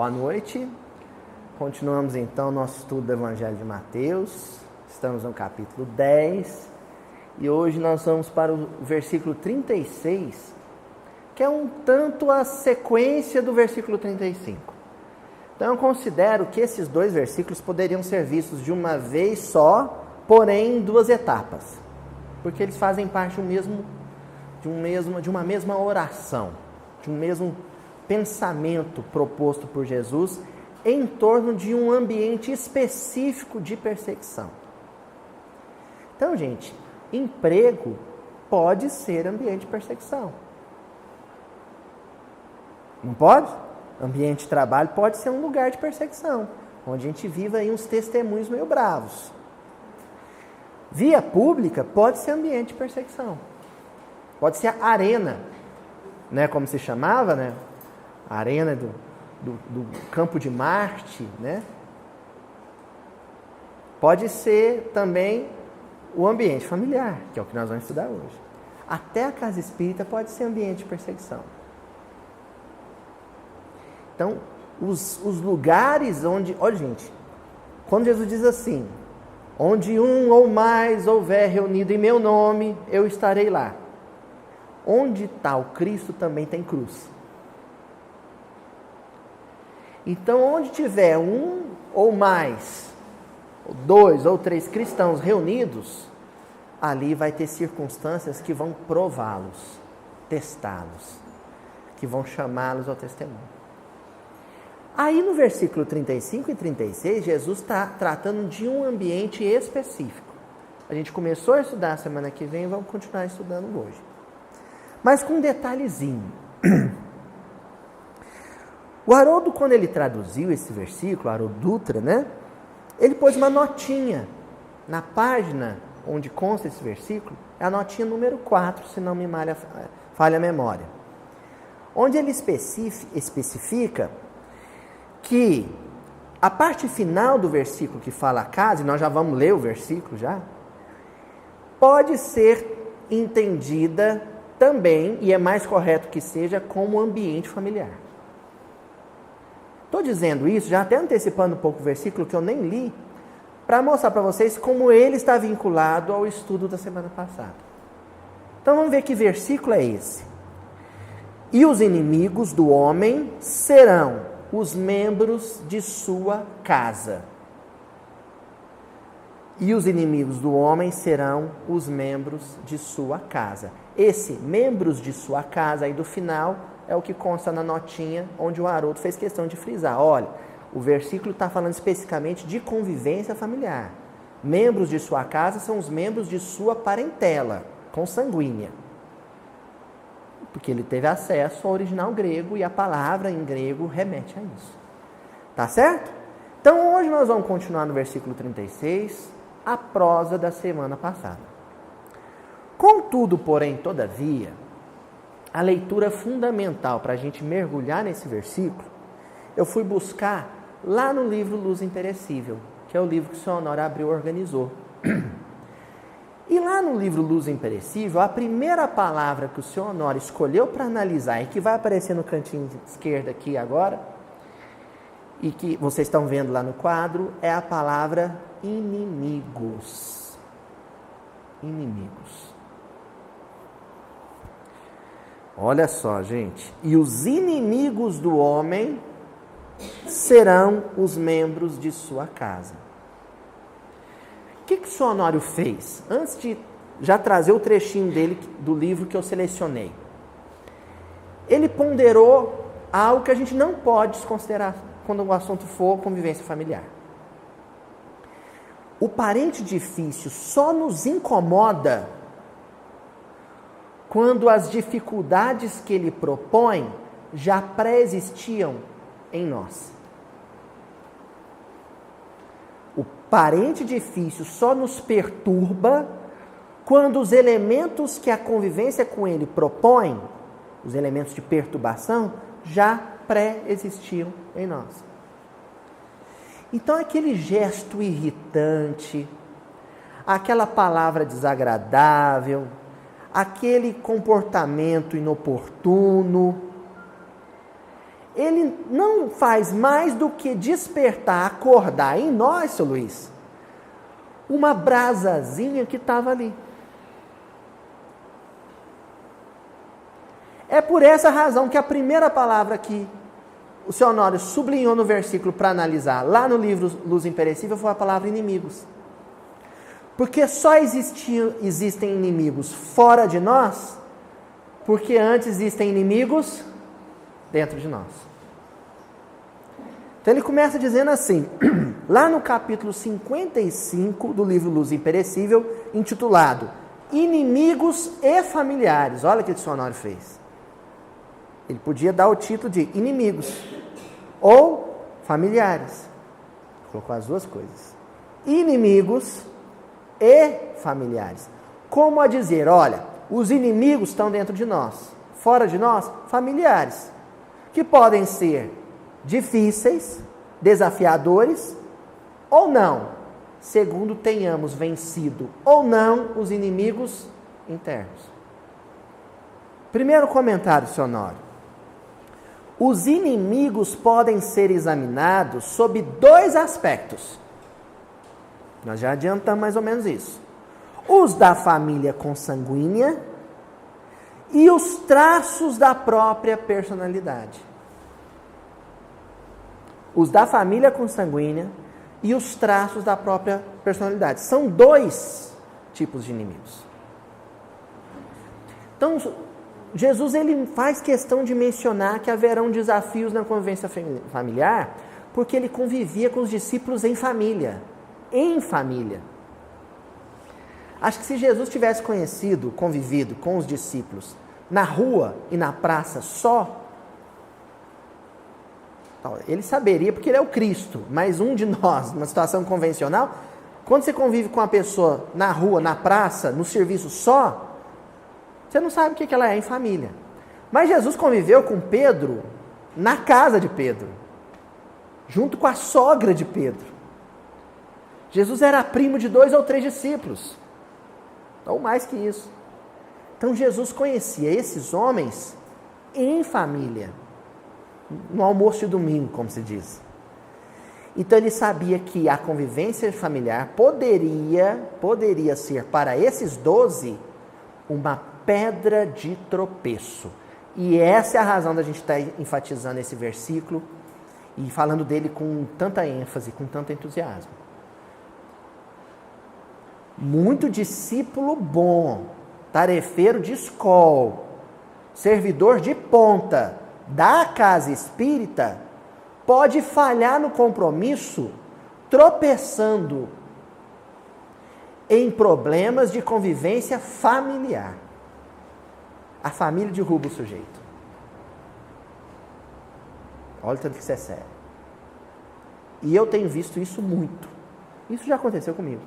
Boa noite. Continuamos então nosso estudo do Evangelho de Mateus. Estamos no capítulo 10 e hoje nós vamos para o versículo 36, que é um tanto a sequência do versículo 35. Então eu considero que esses dois versículos poderiam ser vistos de uma vez só, porém em duas etapas, porque eles fazem parte de uma mesma oração, de um mesmo pensamento proposto por Jesus em torno de um ambiente específico de perseguição. Então, gente, emprego pode ser ambiente de perseguição. Não pode? Ambiente de trabalho pode ser um lugar de perseguição, onde a gente vive aí uns testemunhos meio bravos. Via pública pode ser ambiente de perseguição. Pode ser a arena, né, como se chamava, né? A arena do campo de Marte, né? Pode ser também o ambiente familiar, que é o que nós vamos estudar hoje. Até a casa espírita pode ser ambiente de perseguição. Então, os lugares onde... Olha, gente, quando Jesus diz assim, onde um ou mais houver reunido em meu nome, eu estarei lá. Onde está o Cristo também tem cruz. Então, onde tiver um ou mais, ou dois ou três cristãos reunidos, ali vai ter circunstâncias que vão prová-los, testá-los, que vão chamá-los ao testemunho. Aí no versículo 35 e 36, Jesus está tratando de um ambiente específico. A gente começou a estudar a semana que vem e vamos continuar estudando hoje. Mas com um detalhezinho. O Haroldo, quando ele traduziu esse versículo, Haroldo Dutra, né? Ele pôs uma notinha na página onde consta esse versículo, é a notinha número 4, se não me falha a memória. Onde ele especifica que a parte final do versículo que fala a casa, e nós já vamos ler o versículo já, pode ser entendida também, e é mais correto que seja, como ambiente familiar. Estou dizendo isso, já até antecipando um pouco o versículo que eu nem li, para mostrar para vocês como ele está vinculado ao estudo da semana passada. Então vamos ver que versículo é esse. E os inimigos do homem serão os membros de sua casa. E os inimigos do homem serão os membros de sua casa. Esse membros de sua casa aí do final é o que consta na notinha onde o Haroldo fez questão de frisar. Olha, o versículo está falando especificamente de convivência familiar. Membros de sua casa são os membros de sua parentela, consanguínea. Porque ele teve acesso ao original grego e a palavra em grego remete a isso. Tá certo? Então hoje nós vamos continuar no versículo 36, a prosa da semana passada. Contudo, porém, todavia, a leitura fundamental para a gente mergulhar nesse versículo, eu fui buscar lá no livro Luz Imperecível, que é o livro que o Sr. Honório abriu e organizou. E lá no livro Luz Imperecível, a primeira palavra que o Sr. Honório escolheu para analisar, e que vai aparecer no cantinho esquerdo aqui agora, e que vocês estão vendo lá no quadro, é a palavra inimigos. Inimigos. Olha só, gente. E os inimigos do homem serão os membros de sua casa. O que o Sr. Honório fez? Antes de já trazer o trechinho dele, do livro que eu selecionei. Ele ponderou algo que a gente não pode desconsiderar quando o assunto for convivência familiar. O parente difícil só nos incomoda quando as dificuldades que ele propõe já pré-existiam em nós. O parente difícil só nos perturba quando os elementos que a convivência com ele propõe, os elementos de perturbação, já pré-existiam em nós. Então aquele gesto irritante, aquela palavra desagradável, aquele comportamento inoportuno, ele não faz mais do que despertar, acordar em nós, seu Luiz, uma brasazinha que estava ali. É por essa razão que a primeira palavra que o seu Honório sublinhou no versículo para analisar, lá no livro Luz Imperecível, foi a palavra inimigos. Porque só existem inimigos fora de nós, porque antes existem inimigos dentro de nós. Então ele começa dizendo assim, lá no capítulo 55 do livro Luz Imperecível, intitulado Inimigos e Familiares. Olha o que o seu Honório fez. Ele podia dar o título de inimigos ou familiares. Colocou as duas coisas. Inimigos e familiares. Como a dizer, olha, os inimigos estão dentro de nós. Fora de nós, familiares. Que podem ser difíceis, desafiadores ou não, segundo tenhamos vencido ou não os inimigos internos. Primeiro comentário, seu Honório. Os inimigos podem ser examinados sob dois aspectos. Nós já adiantamos mais ou menos isso. Os da família consanguínea e os traços da própria personalidade. Os da família consanguínea e os traços da própria personalidade. São dois tipos de inimigos. Então, Jesus ele faz questão de mencionar que haverão desafios na convivência familiar, porque ele convivia com os discípulos em família. Em família. Acho que se Jesus tivesse convivido com os discípulos na rua e na praça só, ele saberia, porque ele é o Cristo, mas um de nós, numa situação convencional, quando você convive com uma pessoa na rua, na praça, no serviço só, você não sabe o que ela é em família. Mas Jesus conviveu com Pedro na casa de Pedro, junto com a sogra de Pedro. Jesus era primo de 2 ou 3 discípulos, ou mais que isso. Então Jesus conhecia esses homens em família, no almoço de domingo, como se diz. Então ele sabia que a convivência familiar poderia ser para esses 12 uma pedra de tropeço. E essa é a razão da gente estar enfatizando esse versículo e falando dele com tanta ênfase, com tanto entusiasmo. Muito discípulo bom, tarefeiro de escola, servidor de ponta da casa espírita, pode falhar no compromisso tropeçando em problemas de convivência familiar. A família derruba o sujeito. Olha o tanto que isso é sério. E eu tenho visto isso muito. Isso já aconteceu comigo.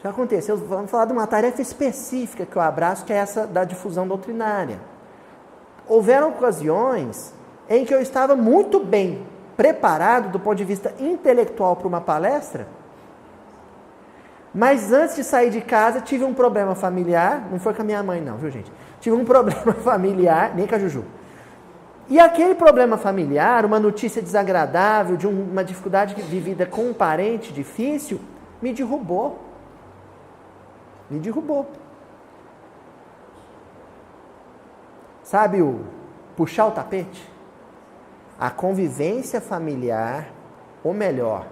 Já aconteceu, vamos falar de uma tarefa específica que eu abraço, que é essa da difusão doutrinária. Houveram ocasiões em que eu estava muito bem preparado do ponto de vista intelectual para uma palestra, mas antes de sair de casa tive um problema familiar, não foi com a minha mãe não, viu gente? Tive um problema familiar, nem com a Juju. E aquele problema familiar, uma notícia desagradável, de uma dificuldade vivida com um parente difícil, me derrubou. Me derrubou. Sabe o puxar o tapete? A convivência familiar, ou melhor,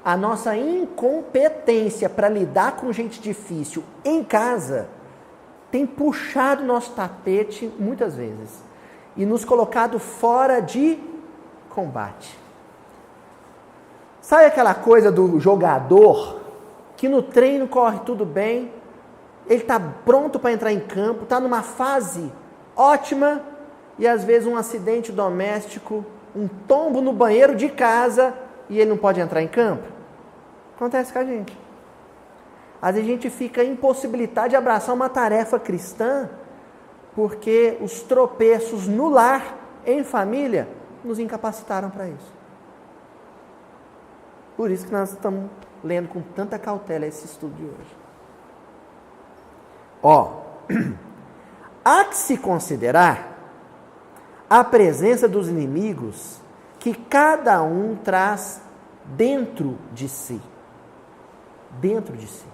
a nossa incompetência para lidar com gente difícil em casa tem puxado nosso tapete muitas vezes e nos colocado fora de combate. Sabe aquela coisa do jogador que no treino corre tudo bem, ele está pronto para entrar em campo, está numa fase ótima e às vezes um acidente doméstico, um tombo no banheiro de casa e ele não pode entrar em campo? Acontece com a gente. Às vezes a gente fica impossibilitado de abraçar uma tarefa cristã porque os tropeços no lar, em família, nos incapacitaram para isso. Por isso que nós estamos lendo com tanta cautela esse estudo de hoje. Há que se considerar a presença dos inimigos que cada um traz dentro de si. Dentro de si.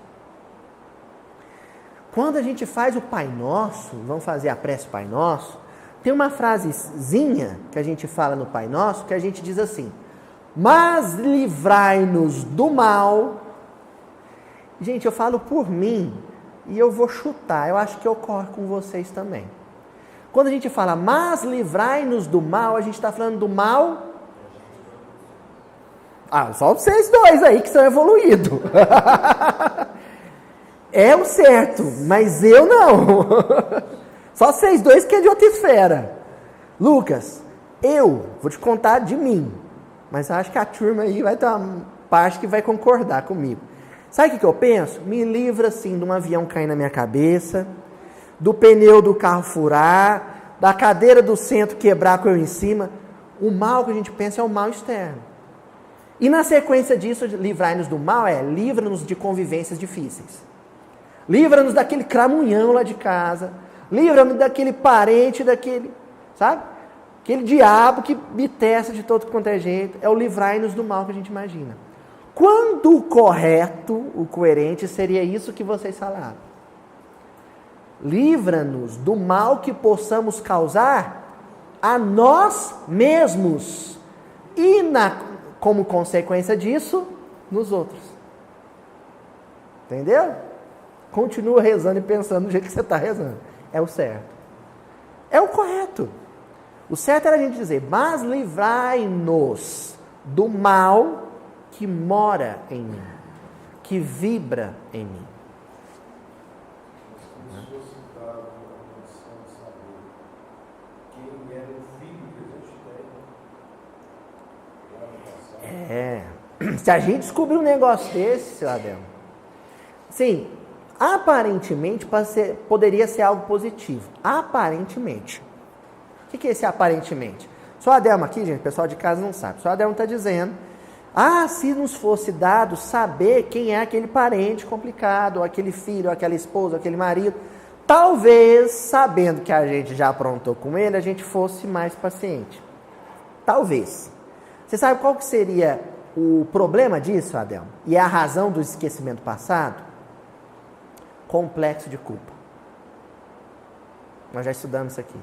Quando a gente faz o Pai Nosso, vamos fazer a prece Pai Nosso, tem uma frasezinha que a gente fala no Pai Nosso, que a gente diz assim: mas livrai-nos do mal. Gente, eu falo por mim e eu vou chutar, eu acho que ocorre com vocês também. Quando a gente fala, mas livrai-nos do mal, a gente está falando do mal. Só vocês dois aí que são evoluídos. É o certo, mas eu não. Só vocês dois que é de outra esfera. Lucas, eu vou te contar de mim, mas acho que a turma aí vai ter uma parte que vai concordar comigo. Sabe o que eu penso? Me livra assim de um avião cair na minha cabeça, do pneu do carro furar, da cadeira do centro quebrar com eu em cima. O mal que a gente pensa é o mal externo. E na sequência disso, livrai-nos do mal livra-nos de convivências difíceis. Livra-nos daquele cramunhão lá de casa. Livra-nos daquele parente, sabe? Aquele diabo que me testa de todo quanto é jeito. É o livrai-nos do mal que a gente imagina. Quando o correto, o coerente, seria isso que vocês falaram. Livra-nos do mal que possamos causar a nós mesmos. E, como consequência disso, nos outros. Entendeu? Continua rezando e pensando do jeito que você está rezando. É o certo. É o correto. O certo era a gente dizer, mas livrai-nos do mal que mora em mim, que vibra em mim. Se a gente descobrir um negócio desse, seu Adel, sim, aparentemente poderia ser algo positivo. Aparentemente. O que é esse aparentemente? Só a Adelma aqui, gente, o pessoal de casa não sabe. Só a Adelma está dizendo, se nos fosse dado saber quem é aquele parente complicado, ou aquele filho, ou aquela esposa, ou aquele marido, talvez, sabendo que a gente já aprontou com ele, a gente fosse mais paciente. Talvez. Você sabe qual que seria o problema disso, Adelma? E é a razão do esquecimento passado? Complexo de culpa. Nós já estudamos isso aqui.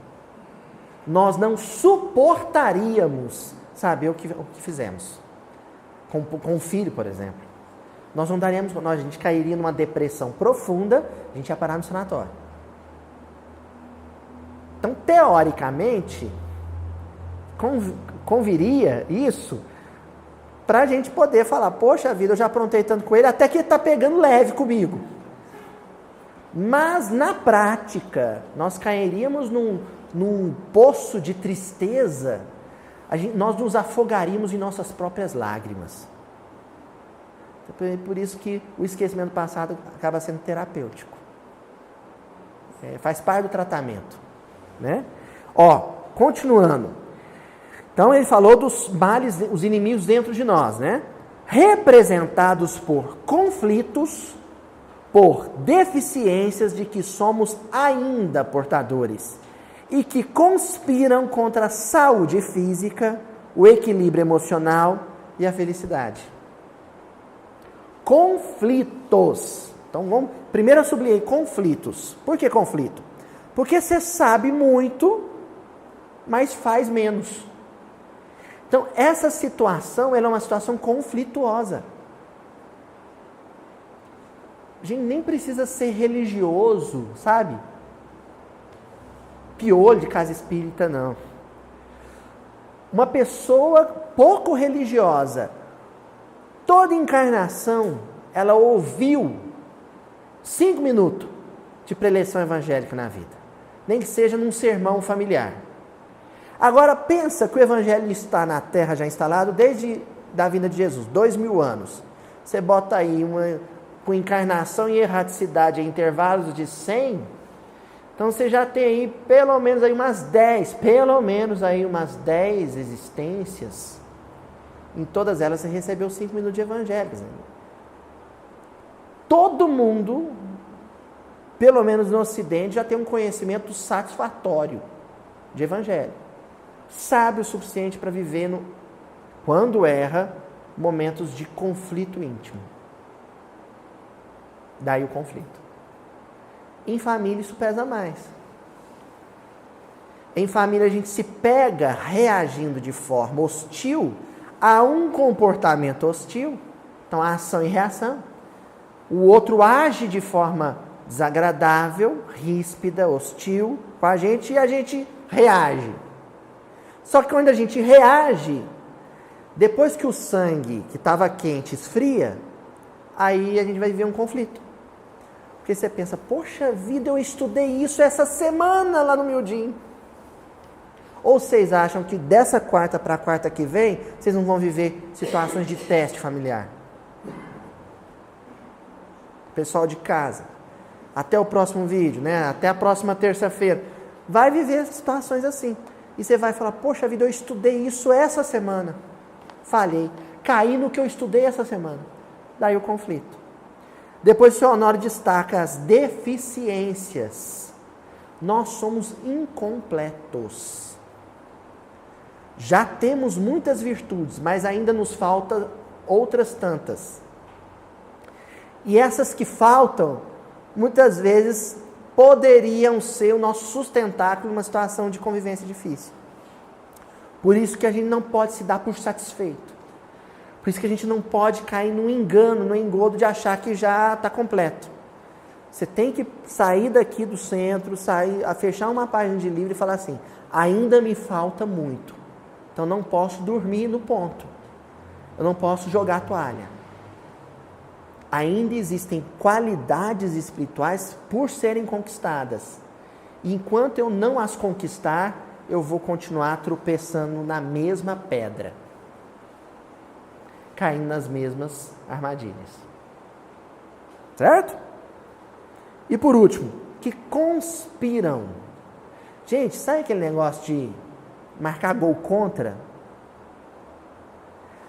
Nós não suportaríamos saber o que fizemos. Com o filho, por exemplo. Nós não daríamos, a gente cairia numa depressão profunda, a gente ia parar no sanatório. Então, teoricamente, conviria isso para a gente poder falar, poxa vida, eu já aprontei tanto com ele, até que ele está pegando leve comigo. Mas, na prática, nós cairíamos num poço de tristeza, nós nos afogaríamos em nossas próprias lágrimas. Por isso que o esquecimento passado acaba sendo terapêutico. Faz parte do tratamento. Né? Continuando. Então ele falou dos males, os inimigos dentro de nós, né? Representados por conflitos, por deficiências de que somos ainda portadores e que conspiram contra a saúde física, o equilíbrio emocional e a felicidade. Conflitos. Então, primeiro eu sublinhei conflitos. Por que conflito? Porque você sabe muito, mas faz menos. Então, essa situação ela é uma situação conflituosa. A gente nem precisa ser religioso, sabe? Piolho de casa espírita, não. Uma pessoa pouco religiosa, toda encarnação, ela ouviu 5 minutos de preleção evangélica na vida. Nem que seja num sermão familiar. Agora, pensa que o evangelho está na terra já instalado desde a vinda de Jesus, 2000 anos. Você bota aí com encarnação e erraticidade em intervalos de 100, então você já tem aí pelo menos aí umas 10 existências. Em todas elas você recebeu 5 minutos de evangelho. Todo mundo, pelo menos no Ocidente, já tem um conhecimento satisfatório de evangelho. sábio o suficiente para viver, quando erra, momentos de conflito íntimo. Daí o conflito. Em família isso pesa mais. Em família a gente se pega reagindo de forma hostil a um comportamento hostil. Então, a ação e reação. O outro age de forma desagradável, ríspida, hostil com a gente e a gente reage. Só que quando a gente reage, depois que o sangue que estava quente esfria, aí a gente vai viver um conflito. Porque você pensa, poxa vida, eu estudei isso essa semana lá no miudinho. Ou vocês acham que dessa quarta para a quarta que vem, vocês não vão viver situações de teste familiar? Pessoal de casa, até o próximo vídeo, né? Até a próxima terça-feira, vai viver situações assim. E você vai falar, poxa vida, eu estudei isso essa semana. Falhei, caí no que eu estudei essa semana. Daí o conflito. Depois o Sr. Honório destaca as deficiências. Nós somos incompletos. Já temos muitas virtudes, mas ainda nos faltam outras tantas. E essas que faltam, muitas vezes, poderiam ser o nosso sustentáculo numa situação de convivência difícil. Por isso que a gente não pode se dar por satisfeito. Por isso que a gente não pode cair no engano, no engodo de achar que já está completo. Você tem que sair daqui do centro, fechar uma página de livro e falar assim, ainda me falta muito. Então não posso dormir no ponto. Eu não posso jogar a toalha. Ainda existem qualidades espirituais por serem conquistadas. E enquanto eu não as conquistar, eu vou continuar tropeçando na mesma pedra. Caindo nas mesmas armadilhas. Certo? E por último, que conspiram. Gente, sabe aquele negócio de marcar gol contra?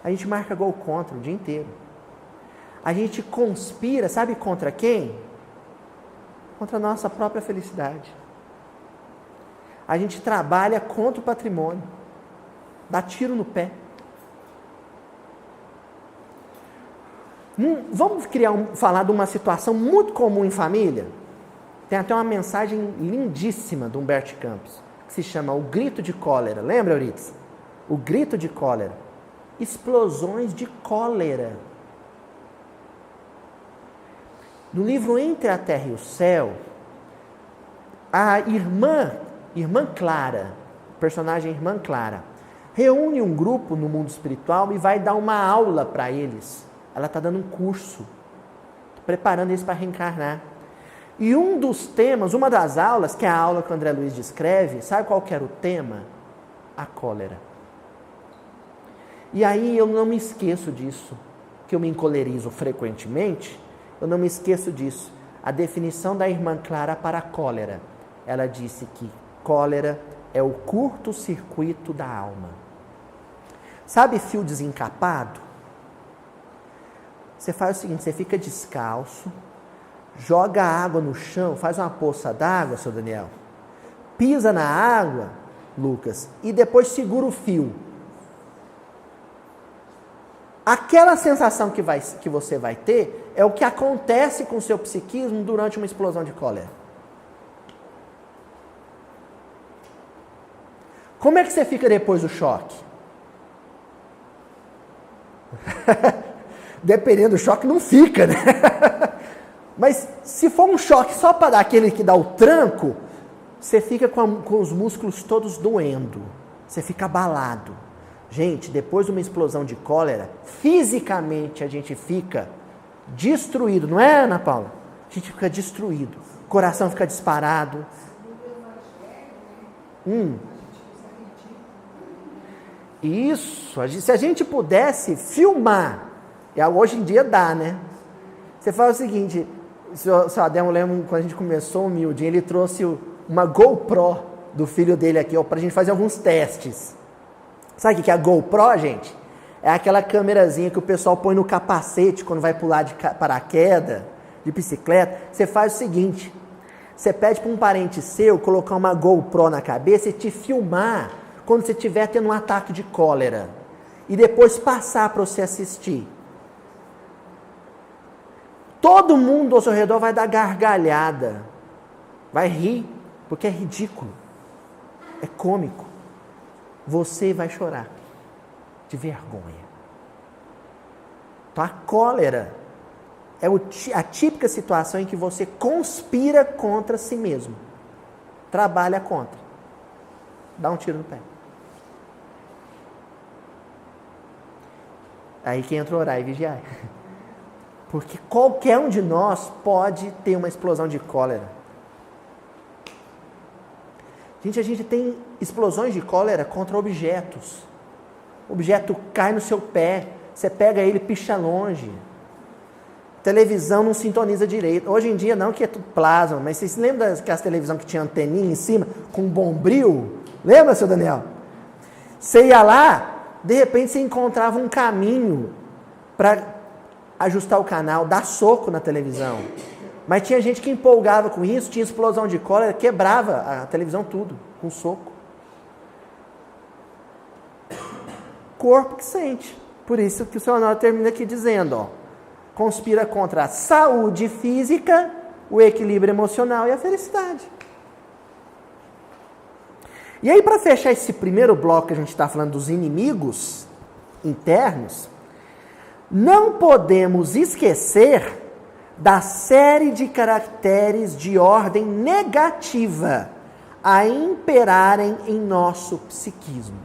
A gente marca gol contra o dia inteiro. A gente conspira, sabe contra quem? Contra a nossa própria felicidade. A gente trabalha contra o patrimônio. Dá tiro no pé. Vamos falar de uma situação muito comum em família? Tem até uma mensagem lindíssima do Humberto Campos, que se chama O Grito de Cólera. Lembra, Euridice? O grito de cólera. Explosões de cólera. No livro Entre a Terra e o Céu, a irmã Clara, personagem irmã Clara, reúne um grupo no mundo espiritual e vai dar uma aula para eles. Ela está dando um curso, preparando eles para reencarnar. E um dos temas, uma das aulas, que é a aula que o André Luiz descreve, sabe qual que era o tema? A cólera. E aí eu não me esqueço disso, que eu me encolerizo frequentemente, eu não me esqueço disso. A definição da irmã Clara para a cólera, ela disse que cólera é o curto-circuito da alma. Sabe fio desencapado? Você faz o seguinte, você fica descalço, joga água no chão, faz uma poça d'água, seu Daniel, pisa na água, Lucas, e depois segura o fio. Aquela sensação que você vai ter é o que acontece com o seu psiquismo durante uma explosão de cólera. Como é que você fica depois do choque? Dependendo do choque, não fica, né? Mas se for um choque só para dar aquele que dá o tranco, você fica com os músculos todos doendo. Você fica abalado. Gente, depois de uma explosão de cólera, fisicamente a gente fica destruído, não é, Ana Paula? A gente fica destruído. O coração fica disparado. Isso, se a gente pudesse filmar, hoje em dia dá, né? Você faz o seguinte, o senhor Ademo, lembra quando a gente começou o Humilde, ele trouxe uma GoPro do filho dele aqui, para a gente fazer alguns testes. Sabe o que é a GoPro, gente? É aquela câmerazinha que o pessoal põe no capacete quando vai pular de paraquedas, de bicicleta. Você faz o seguinte, você pede para um parente seu colocar uma GoPro na cabeça e te filmar quando você estiver tendo um ataque de cólera e depois passar para você assistir. Todo mundo ao seu redor vai dar gargalhada, vai rir, porque é ridículo, é cômico. Você vai chorar de vergonha. Então a cólera é a típica situação em que você conspira contra si mesmo. Trabalha contra. Dá um tiro no pé. Aí que entra orar e vigiar. Porque qualquer um de nós pode ter uma explosão de cólera. Gente, a gente tem explosões de cólera contra objetos. O objeto cai no seu pé, você pega ele e picha longe. Televisão não sintoniza direito. Hoje em dia não, que é tudo plasma, mas vocês lembram daquelas televisão que tinha anteninha em cima, com um bombril? Lembra, seu Daniel? Você ia lá, de repente você encontrava um caminho para ajustar o canal, dar soco na televisão. Mas tinha gente que empolgava com isso, tinha explosão de cólera, quebrava a televisão tudo, com soco. Corpo que sente. Por isso que o seu Honório termina aqui dizendo, ó, conspira contra a saúde física, o equilíbrio emocional e a felicidade. E aí, para fechar esse primeiro bloco que a gente está falando dos inimigos internos, não podemos esquecer da série de caracteres de ordem negativa a imperarem em nosso psiquismo.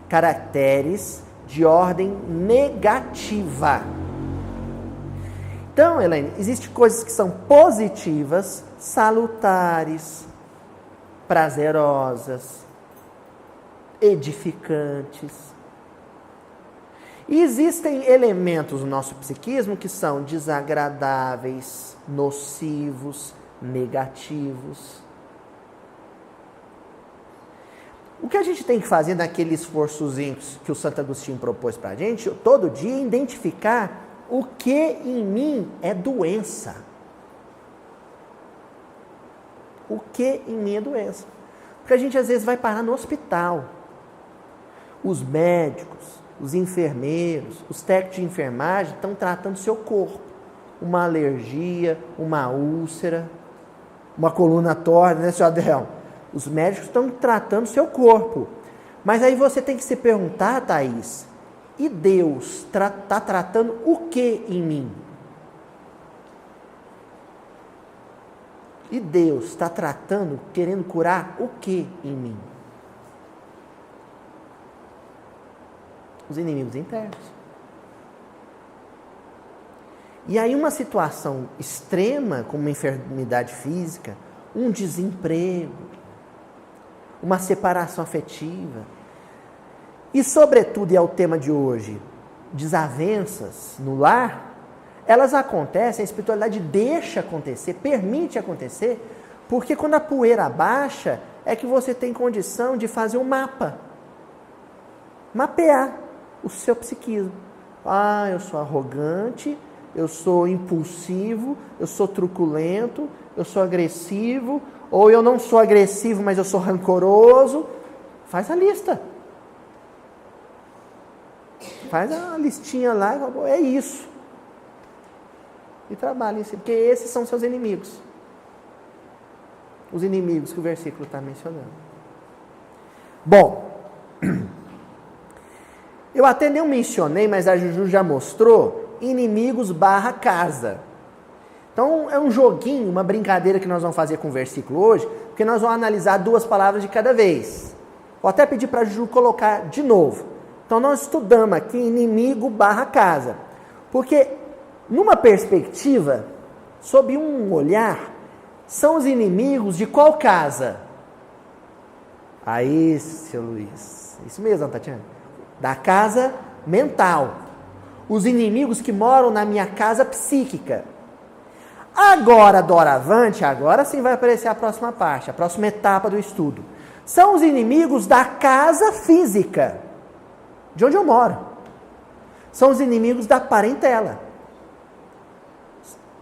Caracteres de ordem negativa. Então, Elaine, existem coisas que são positivas, salutares, prazerosas, edificantes. E existem elementos no nosso psiquismo que são desagradáveis, nocivos, negativos. O que a gente tem que fazer naquele esforçozinho que o Santo Agostinho propôs para a gente, todo dia, é identificar o que em mim é doença. O que em mim é doença. Porque a gente às vezes vai parar no hospital. Os médicos, os enfermeiros, os técnicos de enfermagem estão tratando o seu corpo. Uma alergia, uma úlcera, uma coluna torta, né, senhor Adel? Os médicos estão tratando o seu corpo. Mas aí você tem que se perguntar, Thaís, e Deus está tratando o que em mim? E Deus está tratando, querendo curar o que em mim? Os inimigos internos. E aí uma situação extrema, como uma enfermidade física, um desemprego, uma separação afetiva, e sobretudo, e é o tema de hoje, desavenças no lar, elas acontecem, a espiritualidade deixa acontecer, permite acontecer, porque quando a poeira baixa, é que você tem condição de fazer um mapa. Mapear o seu psiquismo. Ah, eu sou arrogante, eu sou impulsivo, eu sou truculento, eu sou agressivo, ou eu não sou agressivo, mas eu sou rancoroso. Faz a lista. Faz a listinha lá, é isso. E trabalha em si, porque esses são seus inimigos. Os inimigos que o versículo está mencionando. Bom, eu até não mencionei, mas a Juju já mostrou, inimigos / casa. Então, é um joguinho, uma brincadeira que nós vamos fazer com o versículo hoje, porque nós vamos analisar 2 palavras de cada vez. Vou até pedir para a Juju colocar de novo. Então, nós estudamos aqui inimigo / casa. Porque, numa perspectiva, sob um olhar, são os inimigos de qual casa? Aí, seu Luiz. Isso mesmo, Tatiana. Da casa mental. Os inimigos que moram na minha casa psíquica. Agora, doravante, agora sim vai aparecer a próxima parte, a próxima etapa do estudo. São os inimigos da casa física, de onde eu moro. São os inimigos da parentela.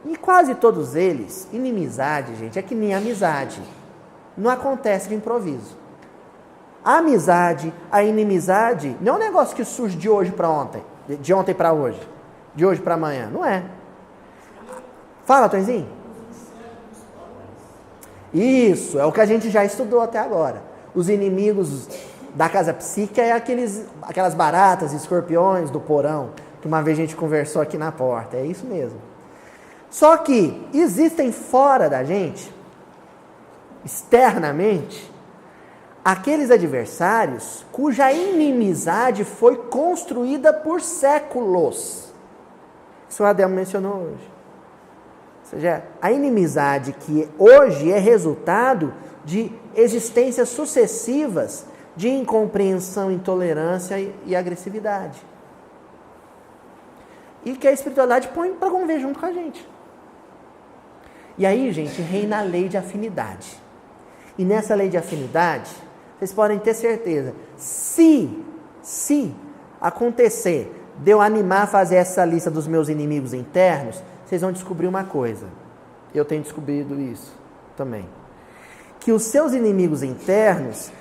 E quase todos eles, inimizade, gente, é que nem amizade. Não acontece de improviso. A amizade, a inimizade, não é um negócio que surge de hoje para ontem, de ontem para hoje, de hoje para amanhã. Não é. Fala, Tonzinho. Isso, é o que a gente já estudou até agora. Os inimigos da casa psíquica é aquelas baratas, escorpiões do porão, que uma vez a gente conversou aqui na porta. É isso mesmo. Só que existem fora da gente, externamente, aqueles adversários cuja inimizade foi construída por séculos. Isso o Adel mencionou hoje. Ou seja, a inimizade que hoje é resultado de existências sucessivas de incompreensão, intolerância e agressividade. E que a espiritualidade põe para conviver junto com a gente. E aí, gente, reina a lei de afinidade. E nessa lei de afinidade, vocês podem ter certeza, se acontecer de eu animar a fazer essa lista dos meus inimigos internos, vocês vão descobrir uma coisa. Eu tenho descobrido isso também. Que os seus inimigos internos,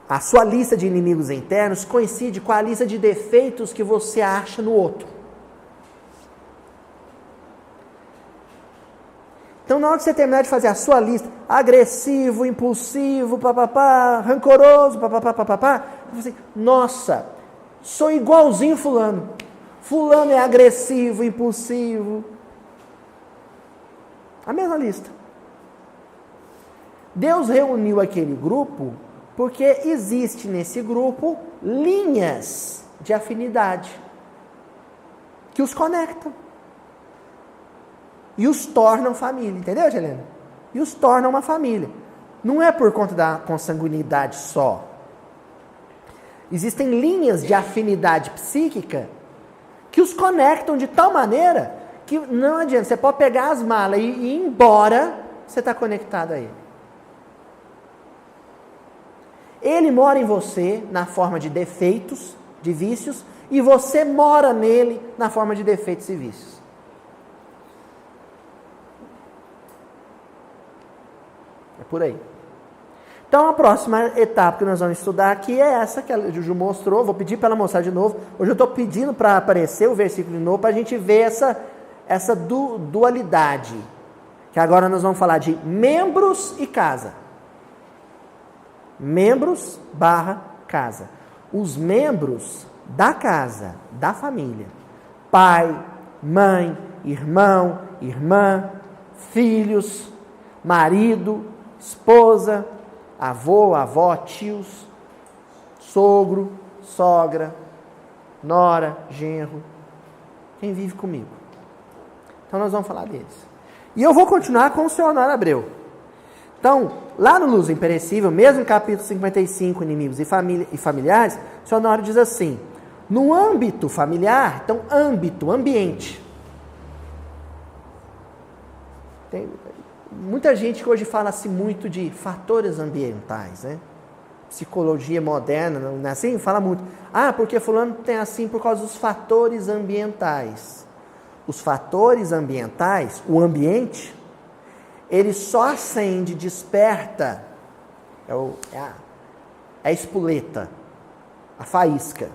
a sua lista de inimigos internos coincide com a lista de defeitos que você acha no outro. Então, na hora que você terminar de fazer a sua lista, agressivo, impulsivo, papapá, rancoroso, papapá, você, nossa, sou igualzinho fulano. Fulano é agressivo, impulsivo. A mesma lista. Deus reuniu aquele grupo porque existe nesse grupo linhas de afinidade que os conectam. E os tornam família, entendeu, Helena? E os tornam uma família. Não é por conta da consanguinidade só. Existem linhas de afinidade psíquica que os conectam de tal maneira que não adianta. Você pode pegar as malas e ir embora, você está conectado a ele. Ele mora em você na forma de defeitos, de vícios, e você mora nele na forma de defeitos e vícios. É por aí. Então, a próxima etapa que nós vamos estudar aqui é essa que a Juju mostrou. Vou pedir para ela mostrar de novo. Hoje eu estou pedindo para aparecer o versículo de novo, para a gente ver essa dualidade. Que agora nós vamos falar de membros e casa. Membros / casa. Os membros da casa, da família. Pai, mãe, irmão, irmã, filhos, marido, esposa, avô, avó, tios, sogro, sogra, nora, genro. Quem vive comigo. Então nós vamos falar deles. E eu vou continuar com o Sr. Honório Abreu. Então, lá no Luz Imperecível, mesmo capítulo 55, Inimigos e Familiares, o Sr. Honório diz assim, no âmbito familiar, então âmbito, ambiente. Tem muita gente que hoje fala-se muito de fatores ambientais, né? Psicologia moderna, não é assim? Fala muito. Ah, porque fulano tem assim por causa dos fatores ambientais. Os fatores ambientais, o ambiente, ele só acende, desperta, é a espoleta, a faísca,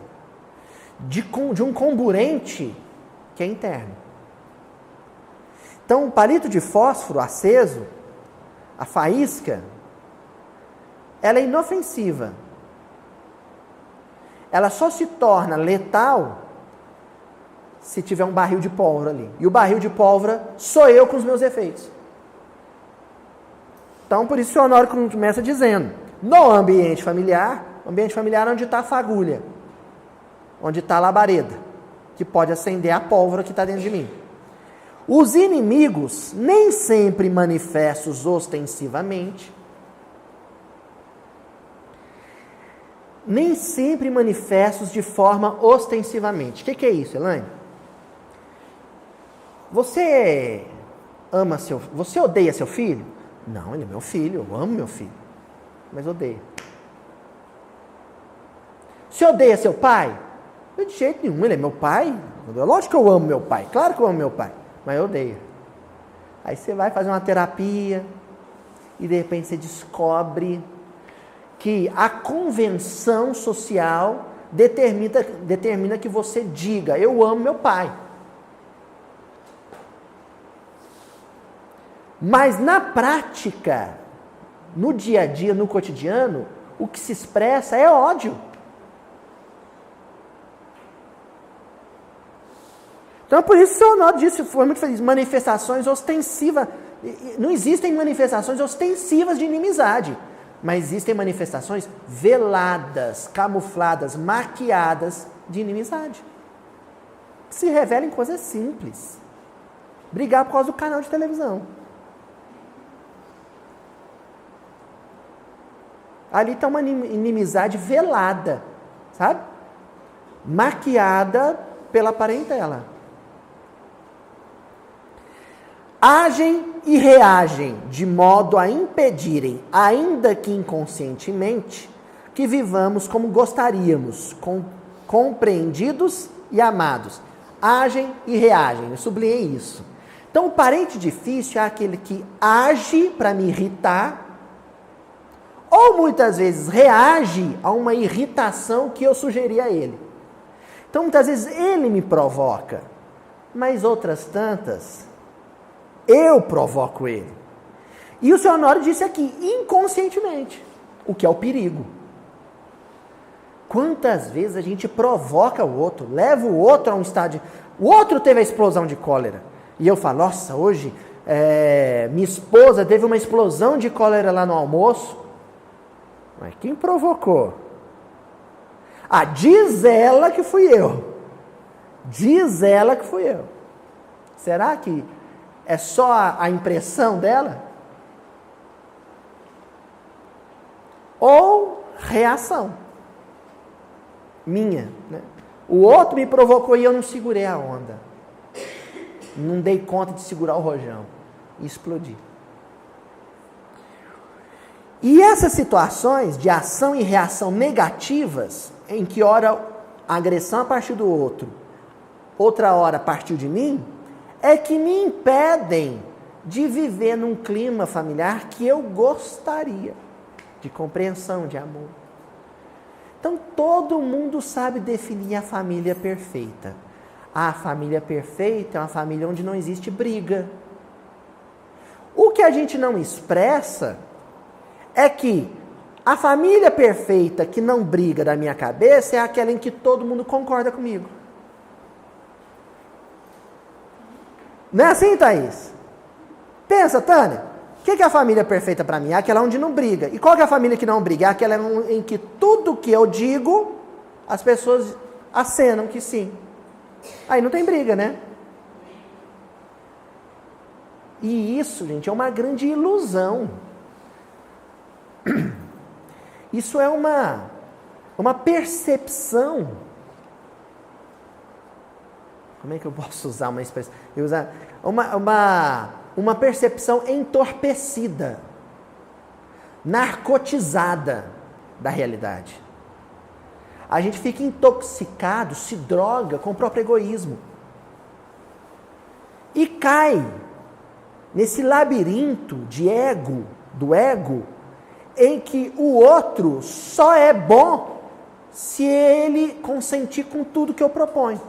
de um comburente que é interno. Então, o palito de fósforo aceso, a faísca, ela é inofensiva. Ela só se torna letal se tiver um barril de pólvora ali. E o barril de pólvora sou eu com os meus efeitos. Então, por isso o Sr. Honório começa dizendo, no ambiente familiar é onde está a fagulha, onde está a labareda, que pode acender a pólvora que está dentro de mim. Os inimigos, nem sempre manifestos ostensivamente, nem sempre manifestos de forma ostensivamente. O que é isso, Elaine? Você odeia seu filho? Não, ele é meu filho, eu amo meu filho, mas odeio. Você odeia seu pai? De jeito nenhum, ele é meu pai. Lógico que eu amo meu pai, claro que eu amo meu pai, mas eu odeio. Aí você vai fazer uma terapia e de repente você descobre que a convenção social determina que você diga, eu amo meu pai. Mas na prática, no dia a dia, no cotidiano, o que se expressa é ódio. Então, por isso o Sr. Honório disse, foi muito feliz, manifestações ostensivas. Não existem manifestações ostensivas de inimizade, mas existem manifestações veladas, camufladas, maquiadas de inimizade. Se revelam em coisas simples. Brigar por causa do canal de televisão. Ali está uma inimizade velada, sabe? Maquiada pela parentela. Agem e reagem de modo a impedirem, ainda que inconscientemente, que vivamos como gostaríamos, compreendidos e amados. Agem e reagem, eu sublinhei isso. Então, o parente difícil é aquele que age para me irritar, ou muitas vezes reage a uma irritação que eu sugeri a ele. Então, muitas vezes ele me provoca, mas outras tantas eu provoco ele. E o Sr. Honório disse aqui, inconscientemente, o que é o perigo. Quantas vezes a gente provoca o outro, leva o outro a um estado... O outro teve a explosão de cólera. E eu falo, nossa, hoje minha esposa teve uma explosão de cólera lá no almoço. Mas quem provocou? Ah, diz ela que fui eu. Diz ela que fui eu. Será que é só a impressão dela? Ou reação minha, né? O outro me provocou e eu não segurei a onda. Não dei conta de segurar o rojão. E explodi. E essas situações de ação e reação negativas, em que ora a agressão a partir do outro, outra hora a partir de mim, é que me impedem de viver num clima familiar que eu gostaria, de compreensão, de amor. Então, todo mundo sabe definir a família perfeita. A família perfeita é uma família onde não existe briga. O que a gente não expressa é que a família perfeita que não briga da minha cabeça é aquela em que todo mundo concorda comigo. Não é assim, Thaís? Pensa, Tânia. O que é a família perfeita para mim? É aquela onde não briga. E qual que é a família que não briga? É aquela em que tudo que eu digo, as pessoas acenam que sim. Aí não tem briga, né? E isso, gente, é uma grande ilusão. Isso é uma percepção. Como é que eu posso usar uma expressão? Eu usar uma percepção entorpecida, narcotizada da realidade. A gente fica intoxicado, se droga com o próprio egoísmo. E cai nesse labirinto de ego, do ego, em que o outro só é bom se ele consentir com tudo que eu proponho.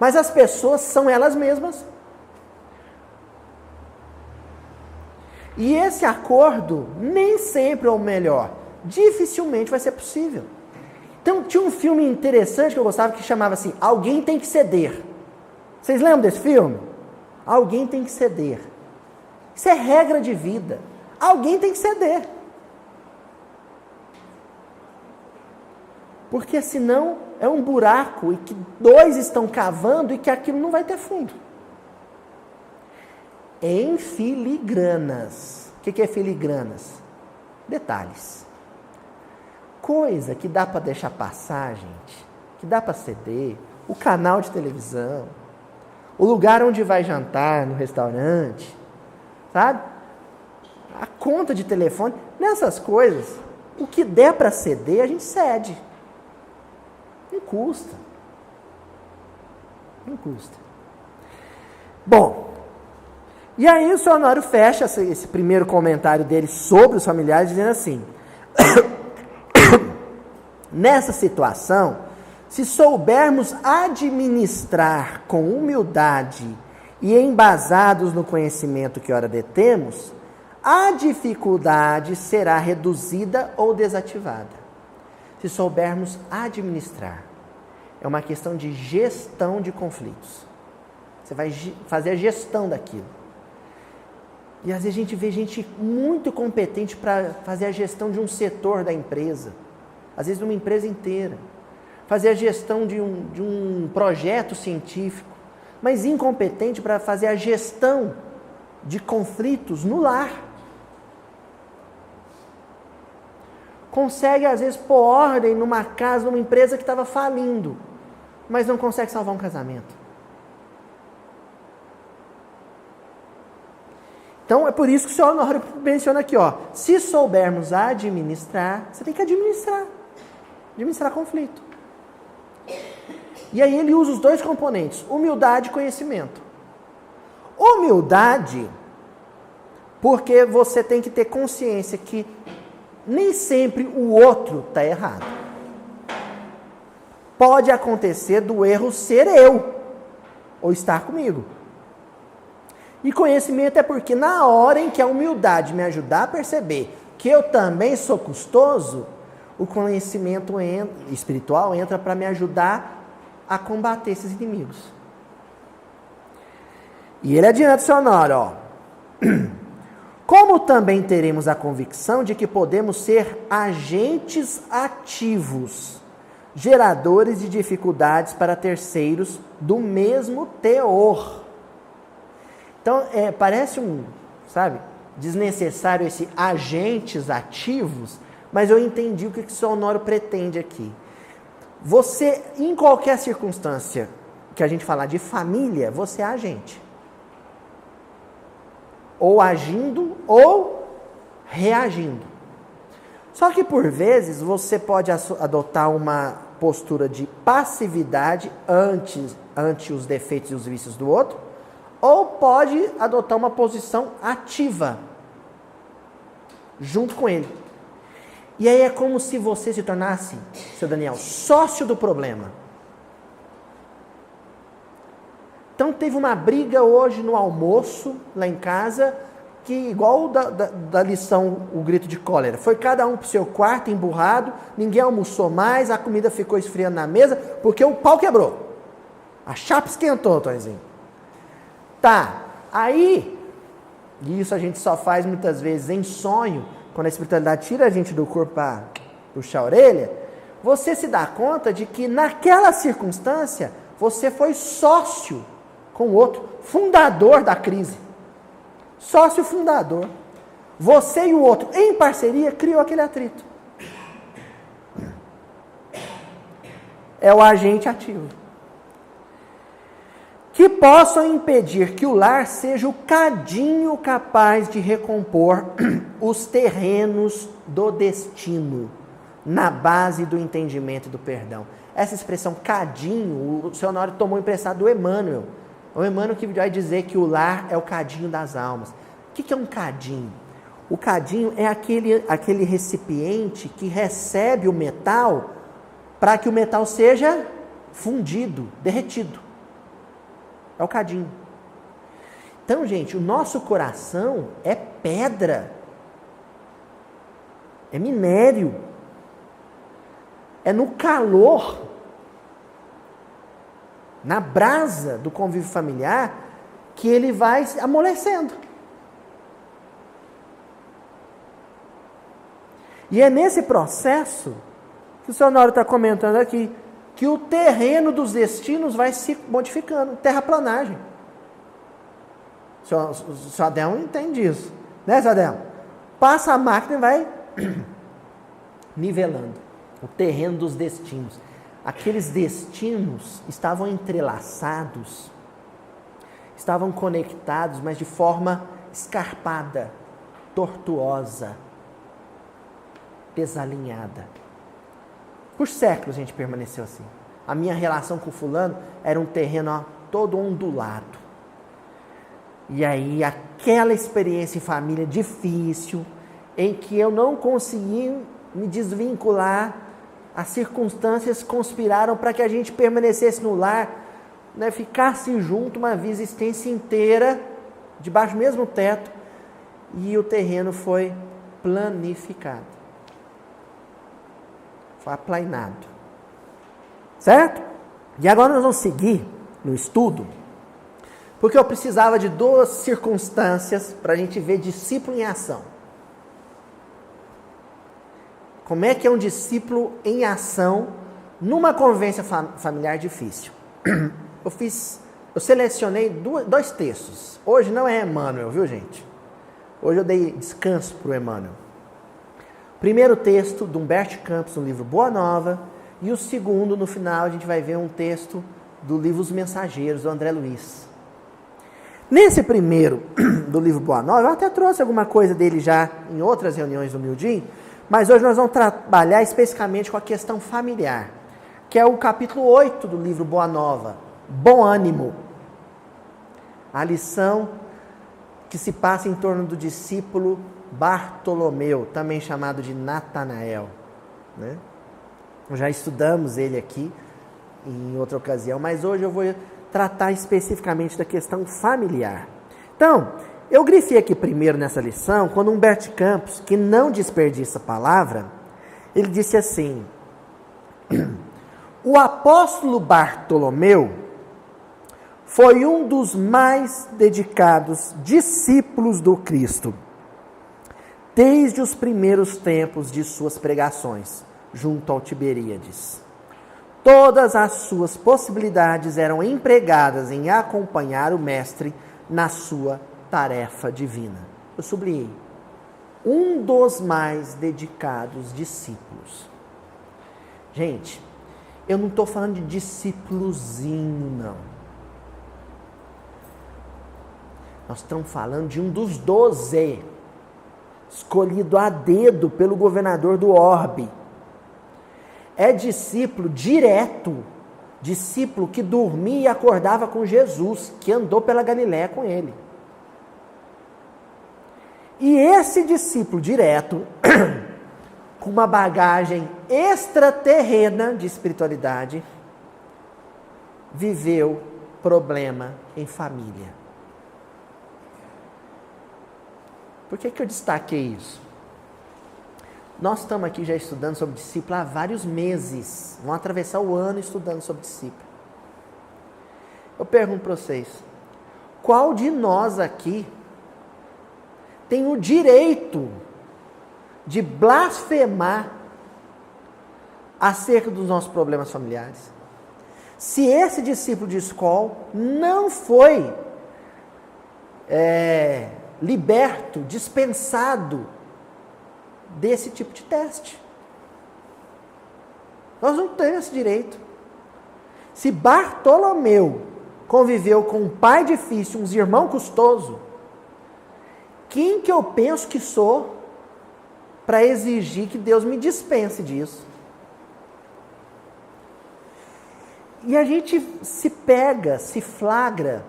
Mas as pessoas são elas mesmas. E esse acordo nem sempre é o melhor. Dificilmente vai ser possível. Então tinha um filme interessante que eu gostava que chamava assim, Alguém Tem que Ceder. Vocês lembram desse filme? Alguém tem que ceder. Isso é regra de vida. Alguém tem que ceder. Porque senão é um buraco e que dois estão cavando e que aquilo não vai ter fundo. Em filigranas. O que é filigranas? Detalhes. Coisa que dá para deixar passar, gente. Que dá para ceder. O canal de televisão. O lugar onde vai jantar no restaurante. Sabe? A conta de telefone. Nessas coisas, o que der para ceder, a gente cede. Não custa. Não custa. Bom, E aí o seu Honório fecha esse primeiro comentário dele sobre os familiares, dizendo assim: nessa situação, se soubermos administrar com humildade e embasados no conhecimento que ora detemos, a dificuldade será reduzida ou desativada. Se soubermos administrar. É uma questão de gestão de conflitos. Você vai fazer a gestão daquilo. E às vezes a gente vê gente muito competente para fazer a gestão de um setor da empresa. Às vezes de uma empresa inteira. Fazer a gestão de um projeto científico. Mas incompetente para fazer a gestão de conflitos no lar. Consegue, às vezes, pôr ordem numa casa, numa empresa que estava falindo, mas não consegue salvar um casamento. Então, é por isso que o senhor Honório menciona aqui, ó, se soubermos administrar, você tem que administrar conflito. E aí ele usa os dois componentes, humildade e conhecimento. Humildade, porque você tem que ter consciência que nem sempre o outro está errado. Pode acontecer do erro ser eu, ou estar comigo. E conhecimento é porque na hora em que a humildade me ajudar a perceber que eu também sou custoso, o conhecimento espiritual entra para me ajudar a combater esses inimigos. E ele adianta, seu Honório, ó. Como também teremos a convicção de que podemos ser agentes ativos, geradores de dificuldades para terceiros do mesmo teor. Então, parece desnecessário esse agentes ativos, mas eu entendi o que o seu Honório pretende aqui. Você, em qualquer circunstância que a gente falar de família, você é agente. Ou agindo ou reagindo. Só que por vezes você pode adotar uma postura de passividade ante os defeitos e os vícios do outro, ou pode adotar uma posição ativa junto com ele. E aí é como se você se tornasse, seu Daniel, sócio do problema. Então teve uma briga hoje no almoço, lá em casa, que igual da lição, o grito de cólera. Foi cada um para o seu quarto, emburrado, ninguém almoçou mais, a comida ficou esfriando na mesa, porque o pau quebrou. A chapa esquentou, Tonzinho. Tá, aí, e isso a gente só faz muitas vezes em sonho, quando a espiritualidade tira a gente do corpo para puxar a orelha, você se dá conta de que naquela circunstância, você foi sócio com o outro, fundador da crise. Sócio fundador. Você e o outro, em parceria, criou aquele atrito. É o agente ativo. Que possam impedir que o lar seja o cadinho capaz de recompor os terrenos do destino, na base do entendimento e do perdão. Essa expressão cadinho, o seu Honório tomou emprestado do Emmanuel. O Emmanuel que vai dizer que o lar é o cadinho das almas. O que é um cadinho? O cadinho é aquele recipiente que recebe o metal para que o metal seja fundido, derretido. É o cadinho. Então, gente, o nosso coração é pedra. É minério. É no calor, na brasa do convívio familiar, que ele vai amolecendo. E é nesse processo que o senhor Honório está comentando aqui, que o terreno dos destinos vai se modificando, terraplanagem. O senhor Adelmo entende isso, né, senhor Adelmo? Passa a máquina e vai nivelando o terreno dos destinos. Aqueles destinos estavam entrelaçados, estavam conectados, mas de forma escarpada, tortuosa, desalinhada. Por séculos a gente permaneceu assim. A minha relação com fulano era um terreno todo ondulado. E aí, aquela experiência em família difícil, em que eu não consegui me desvincular, as circunstâncias conspiraram para que a gente permanecesse no lar, né, ficasse junto uma vida existência inteira, debaixo do mesmo teto, e o terreno foi planificado. Foi aplainado. Certo? E agora nós vamos seguir no estudo, porque eu precisava de 2 circunstâncias para a gente ver discípulo em ação. Como é que é um discípulo em ação numa convivência familiar difícil? Eu selecionei 2 textos. Hoje não é Emmanuel, viu, gente? Hoje eu dei descanso para o Emmanuel. Primeiro texto do Humberto Campos, no livro Boa Nova, e o segundo, no final, a gente vai ver um texto do livro Os Mensageiros, do André Luiz. Nesse primeiro do livro Boa Nova, eu até trouxe alguma coisa dele já em outras reuniões do Mildinho, mas hoje nós vamos trabalhar especificamente com a questão familiar, que é o capítulo 8 do livro Boa Nova, Bom Ânimo. A lição que se passa em torno do discípulo Bartolomeu, também chamado de Natanael, né? Já estudamos ele aqui em outra ocasião, mas hoje eu vou tratar especificamente da questão familiar. Então, eu grifei aqui primeiro nessa lição, quando Humberto Campos, que não desperdiça a palavra, ele disse assim: o apóstolo Bartolomeu foi um dos mais dedicados discípulos do Cristo, desde os primeiros tempos de suas pregações, junto ao Tiberíades. Todas as suas possibilidades eram empregadas em acompanhar o Mestre na sua tarefa divina. Eu sublinhei. Um dos mais dedicados discípulos. Gente, eu não estou falando de discípulozinho, não. Nós estamos falando de um dos 12, escolhido a dedo pelo governador do orbe. É discípulo direto, discípulo que dormia e acordava com Jesus, que andou pela Galiléia com ele. E esse discípulo direto, com uma bagagem extraterrena de espiritualidade, viveu problema em família. Por que eu destaquei isso? Nós estamos aqui já estudando sobre discípulo há vários meses. Vamos atravessar o ano estudando sobre discípulo. Eu pergunto para vocês, qual de nós aqui tem o direito de blasfemar acerca dos nossos problemas familiares? Se esse discípulo de escola não foi liberto, dispensado desse tipo de teste. Nós não temos esse direito. Se Bartolomeu conviveu com um pai difícil, uns irmãos custosos, quem que eu penso que sou para exigir que Deus me dispense disso? E a gente se pega, se flagra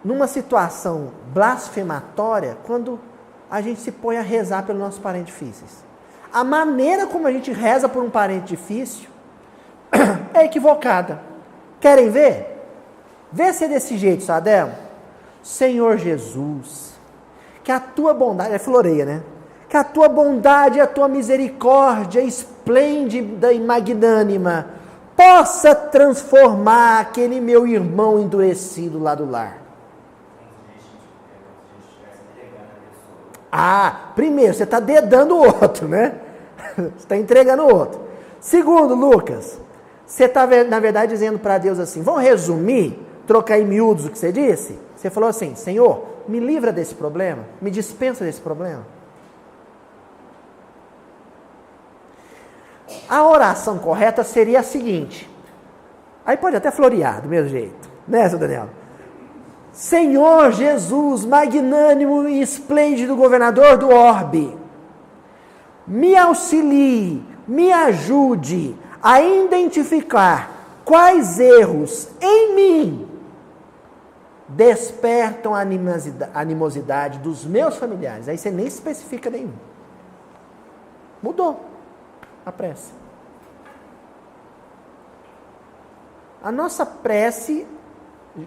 numa situação blasfematória quando a gente se põe a rezar pelos nossos parentes difíceis. A maneira como a gente reza por um parente difícil é equivocada. Querem ver? Vê se é desse jeito, Sadel. Senhor Jesus, que a tua bondade, floreia, né? Que a tua bondade e a tua misericórdia esplêndida e magnânima possa transformar aquele meu irmão endurecido lá do lar. Primeiro, você está dedando o outro, né? Você está entregando o outro. Segundo, Lucas, você está, na verdade, dizendo para Deus assim, vamos resumir, trocar em miúdos o que você disse? Você falou assim, Senhor, me livra desse problema, me dispensa desse problema. A oração correta seria a seguinte, aí pode até florear, do mesmo jeito, né, seu Daniel? Senhor Jesus, magnânimo e esplêndido governador do orbe, me auxilie, me ajude a identificar quais erros em mim despertam a animosidade dos meus familiares. Aí você nem especifica nenhum. Mudou a prece. A nossa prece,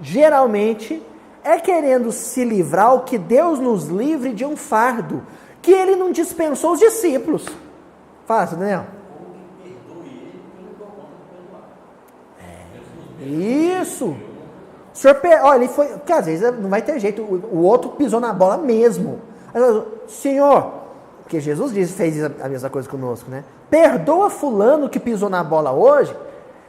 geralmente, é querendo se livrar, ou que Deus nos livre de um fardo que Ele não dispensou os discípulos. Fácil, Daniel? Isso. O senhor, olha, ele foi, porque às vezes não vai ter jeito, o outro pisou na bola mesmo. Senhor, porque Jesus fez a mesma coisa conosco, né? Perdoa fulano que pisou na bola hoje,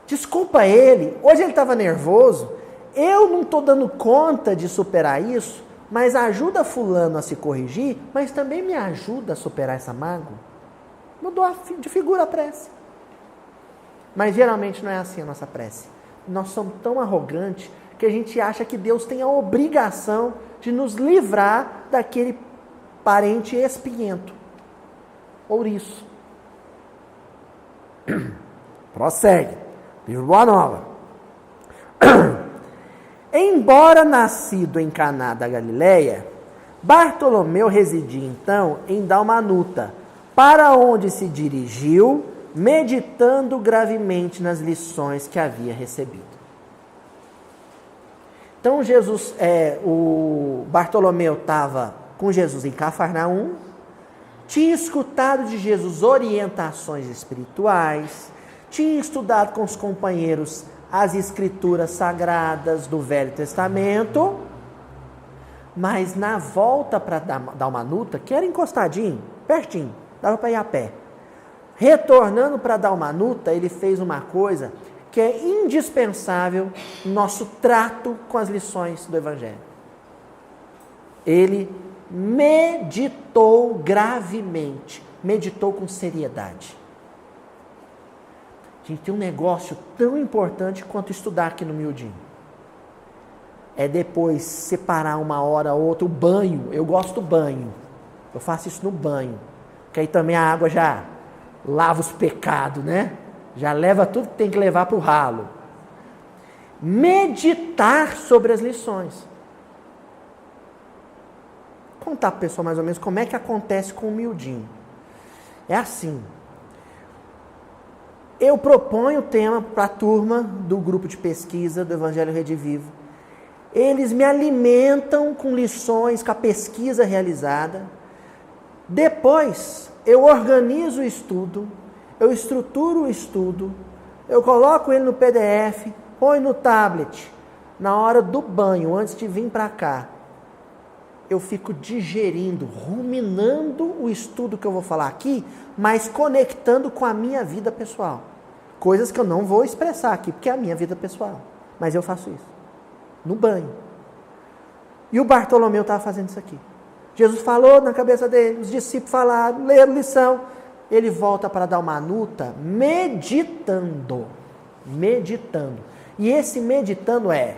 desculpa ele, hoje ele estava nervoso, eu não estou dando conta de superar isso, mas ajuda fulano a se corrigir, mas também me ajuda a superar essa mágoa. Mudou de figura a prece. Mas geralmente não é assim a nossa prece. Nós somos tão arrogantes que a gente acha que Deus tem a obrigação de nos livrar daquele parente espinhento. Ouriço. Prossegue. Livro Boa Nova. Embora nascido em Caná da Galileia, Bartolomeu residia então em Dalmanuta, para onde se dirigiu, meditando gravemente nas lições que havia recebido. Então o Bartolomeu estava com Jesus em Cafarnaum, tinha escutado de Jesus orientações espirituais, tinha estudado com os companheiros as escrituras sagradas do Velho Testamento, mas na volta para Dalmanuta, que era encostadinho, pertinho, dava para ir a pé, retornando para Dalmanuta, ele fez uma coisa que é indispensável no nosso trato com as lições do Evangelho. Ele meditou gravemente, meditou com seriedade. A gente tem um negócio tão importante quanto estudar aqui no miudinho. É depois separar uma hora ou outra, o banho. Eu gosto do banho. Eu faço isso no banho. Porque aí também a água já lava os pecados, né? Já leva tudo que tem que levar para o ralo. Meditar sobre as lições. Contar para a pessoa mais ou menos como é que acontece com o miudinho. É assim. Eu proponho o tema para a turma do grupo de pesquisa do Evangelho Rede Vivo. Eles me alimentam com lições, com a pesquisa realizada. Depois, eu organizo o estudo, eu estruturo o estudo, eu coloco ele no PDF, põe no tablet. Na hora do banho, antes de vir para cá, eu fico digerindo, ruminando o estudo que eu vou falar aqui, mas conectando com a minha vida pessoal. Coisas que eu não vou expressar aqui, porque é a minha vida pessoal. Mas eu faço isso. No banho. E o Bartolomeu estava fazendo isso aqui. Jesus falou na cabeça dele, os discípulos falaram, leram lição. Ele volta para Dalmanuta meditando. Meditando. E esse meditando é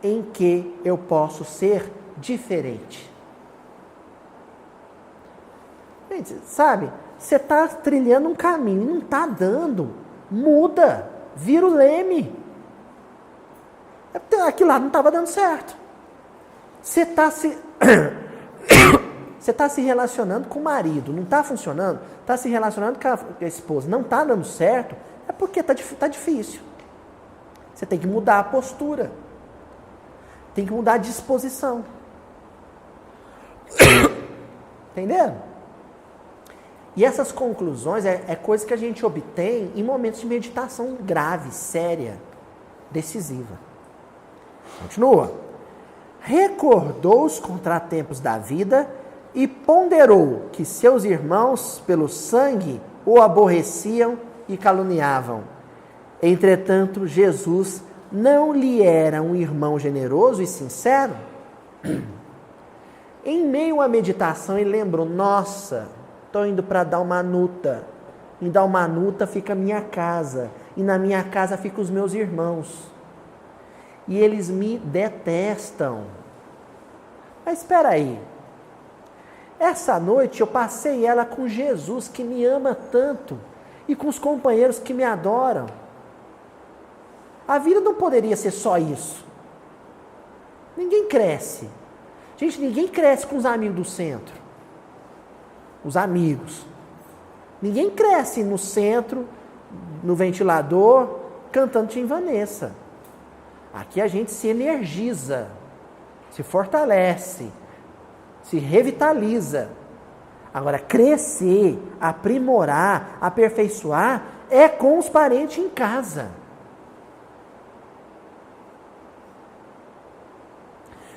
em que eu posso ser diferente. Gente, sabe, você está trilhando um caminho, não está dando, muda, vira o leme. Aquilo lá não estava dando certo. Você está se relacionando com o marido, não está funcionando, está se relacionando com a esposa, não está dando certo, é porque está difícil. Você tem que mudar a postura. Tem que mudar a disposição. Entendeu? E essas conclusões é coisa que a gente obtém em momentos de meditação grave, séria, decisiva. Continua. Recordou os contratempos da vida e ponderou que seus irmãos, pelo sangue, o aborreciam e caluniavam. Entretanto, Jesus não lhe era um irmão generoso e sincero? Em meio à meditação, ele lembrou, nossa, estou indo para Dalmanuta. Em Dalmanuta fica a minha casa. E na minha casa ficam os meus irmãos. E eles me detestam. Mas espera aí. Essa noite eu passei ela com Jesus, que me ama tanto. E com os companheiros que me adoram. A vida não poderia ser só isso. Ninguém cresce. Gente, ninguém cresce com os amigos do centro. Os amigos. Ninguém cresce no centro, no ventilador, cantando Tim Vanessa. Aqui a gente se energiza, se fortalece, se revitaliza. Agora, crescer, aprimorar, aperfeiçoar, é com os parentes em casa.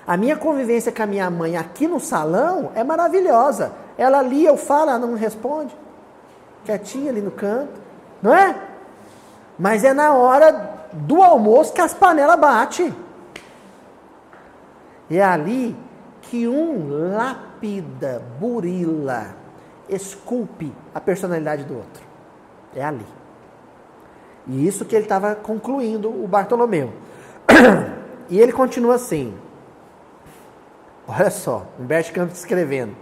A minha convivência com a minha mãe aqui no salão é maravilhosa. Ela ali, eu falo, ela não me responde. Quietinha ali no canto, não é? Mas é na hora do almoço que as panelas batem. É ali que um lapida, burila, esculpe a personalidade do outro. É ali. E isso que ele estava concluindo, o Bartolomeu. E ele continua assim. Olha só, Humberto Campos escrevendo.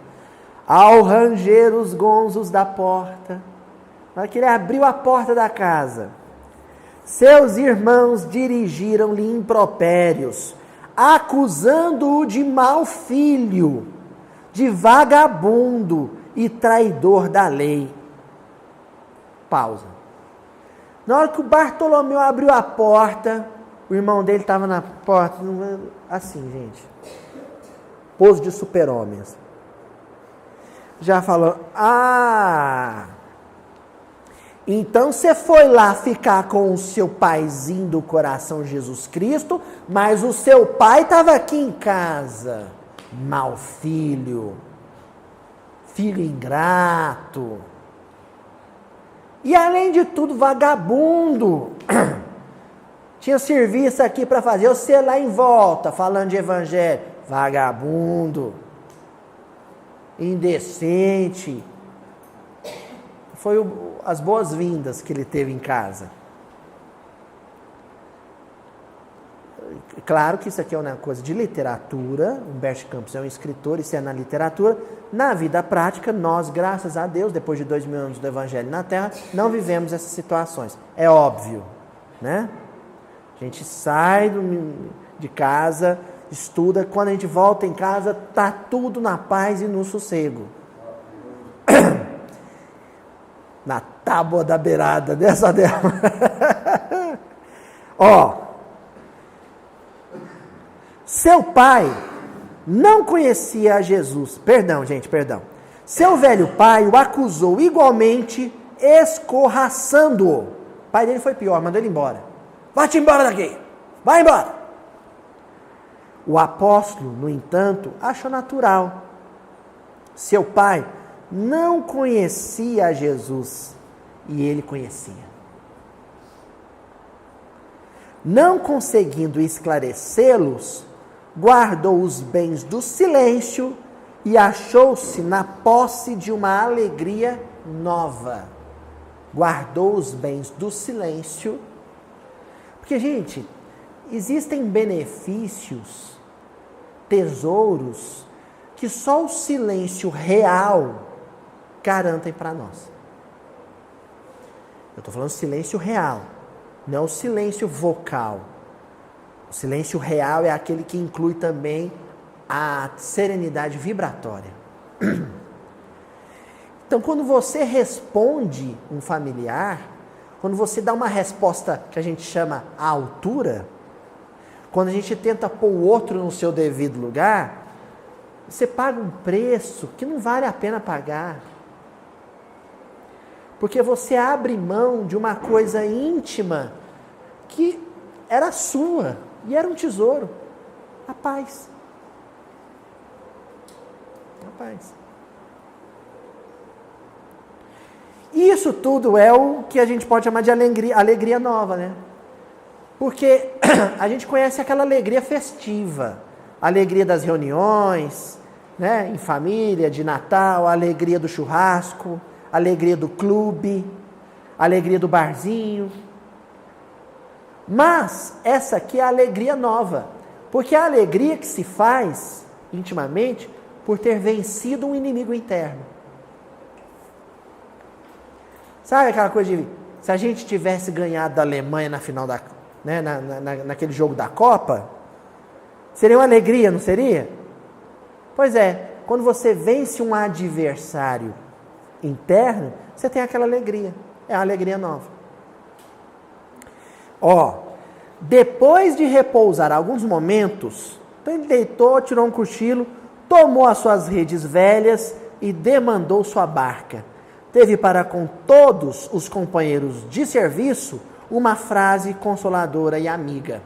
Ao ranger os gonzos da porta, na hora que ele abriu a porta da casa, seus irmãos dirigiram-lhe impropérios, acusando-o de mau filho, de vagabundo e traidor da lei. Pausa. Na hora que o Bartolomeu abriu a porta, o irmão dele estava na porta, assim, gente, pose de super-homens. Já falou, então você foi lá ficar com o seu paizinho do coração Jesus Cristo, mas o seu pai estava aqui em casa. Mau filho, filho ingrato. E além de tudo, vagabundo. Tinha serviço aqui para fazer, você lá em volta, falando de evangelho. Vagabundo. Indecente. Foi as boas-vindas que ele teve em casa. Claro que isso aqui é uma coisa de literatura. Humberto Campos é um escritor, isso é na literatura. Na vida prática, nós, graças a Deus, depois de 2000 anos do Evangelho na Terra, não vivemos essas situações. É óbvio, né? A gente sai de casa, estuda, quando a gente volta em casa, tá tudo na paz e no sossego. Na tábua da beirada, dessa dela. Ó, seu pai não conhecia a Jesus. Perdão, gente, perdão. Seu velho pai o acusou igualmente, escorraçando-o. O pai dele foi pior, mandou ele embora. Vai-te embora daqui, vai embora. O apóstolo, no entanto, achou natural. Seu pai não conhecia a Jesus e ele conhecia. Não conseguindo esclarecê-los, guardou os bens do silêncio e achou-se na posse de uma alegria nova. Guardou os bens do silêncio. Porque, gente, existem benefícios, tesouros, que só o silêncio real garantem para nós. Eu estou falando silêncio real, não o silêncio vocal. O silêncio real é aquele que inclui também a serenidade vibratória. Então, quando você responde um familiar, quando você dá uma resposta que a gente chama à altura, quando a gente tenta pôr o outro no seu devido lugar, você paga um preço que não vale a pena pagar. Porque você abre mão de uma coisa íntima que era sua e era um tesouro. A paz. A paz. Isso tudo é o que a gente pode chamar de alegria nova, né? Porque a gente conhece aquela alegria festiva, a alegria das reuniões, né, em família, de Natal, a alegria do churrasco, a alegria do clube, a alegria do barzinho. Mas essa aqui é a alegria nova, porque é a alegria que se faz intimamente por ter vencido um inimigo interno. Sabe aquela coisa de, se a gente tivesse ganhado da Alemanha na final naquele jogo da Copa, Seria uma alegria, não seria? Pois é, quando você vence um adversário interno, você tem aquela alegria. É a alegria nova. Depois de repousar alguns momentos, então ele deitou, tirou um cochilo, tomou as suas redes velhas e demandou sua barca. Teve para com todos os companheiros de serviço uma frase consoladora e amiga.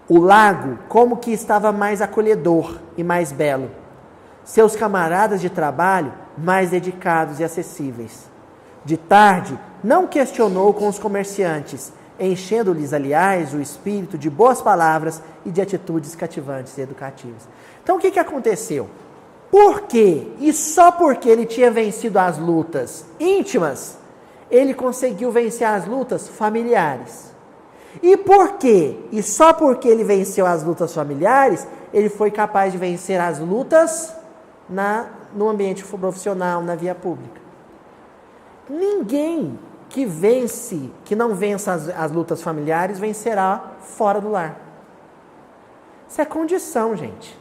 O lago como que estava mais acolhedor e mais belo. Seus camaradas de trabalho mais dedicados e acessíveis. De tarde, não questionou com os comerciantes, enchendo-lhes, aliás, o espírito de boas palavras e de atitudes cativantes e educativas. Então, o que aconteceu? Por quê? E só porque ele tinha vencido as lutas íntimas, ele conseguiu vencer as lutas familiares. E por quê? E só porque ele venceu as lutas familiares, ele foi capaz de vencer as lutas no ambiente profissional, na via pública. Ninguém que não vença as lutas familiares, vencerá fora do lar. Isso é condição, gente.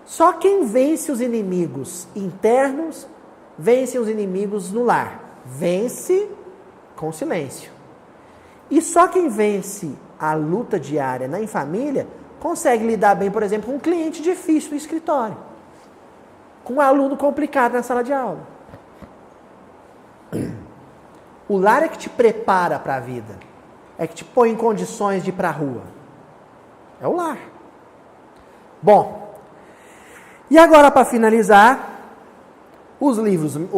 Só quem vence os inimigos internos, vence os inimigos no lar. Vence com silêncio. E só quem vence a luta diária em família, consegue lidar bem, por exemplo, com um cliente difícil no escritório. Com um aluno complicado na sala de aula. O lar é que te prepara para a vida. É que te põe em condições de ir para a rua. É o lar. Bom, e agora para finalizar, o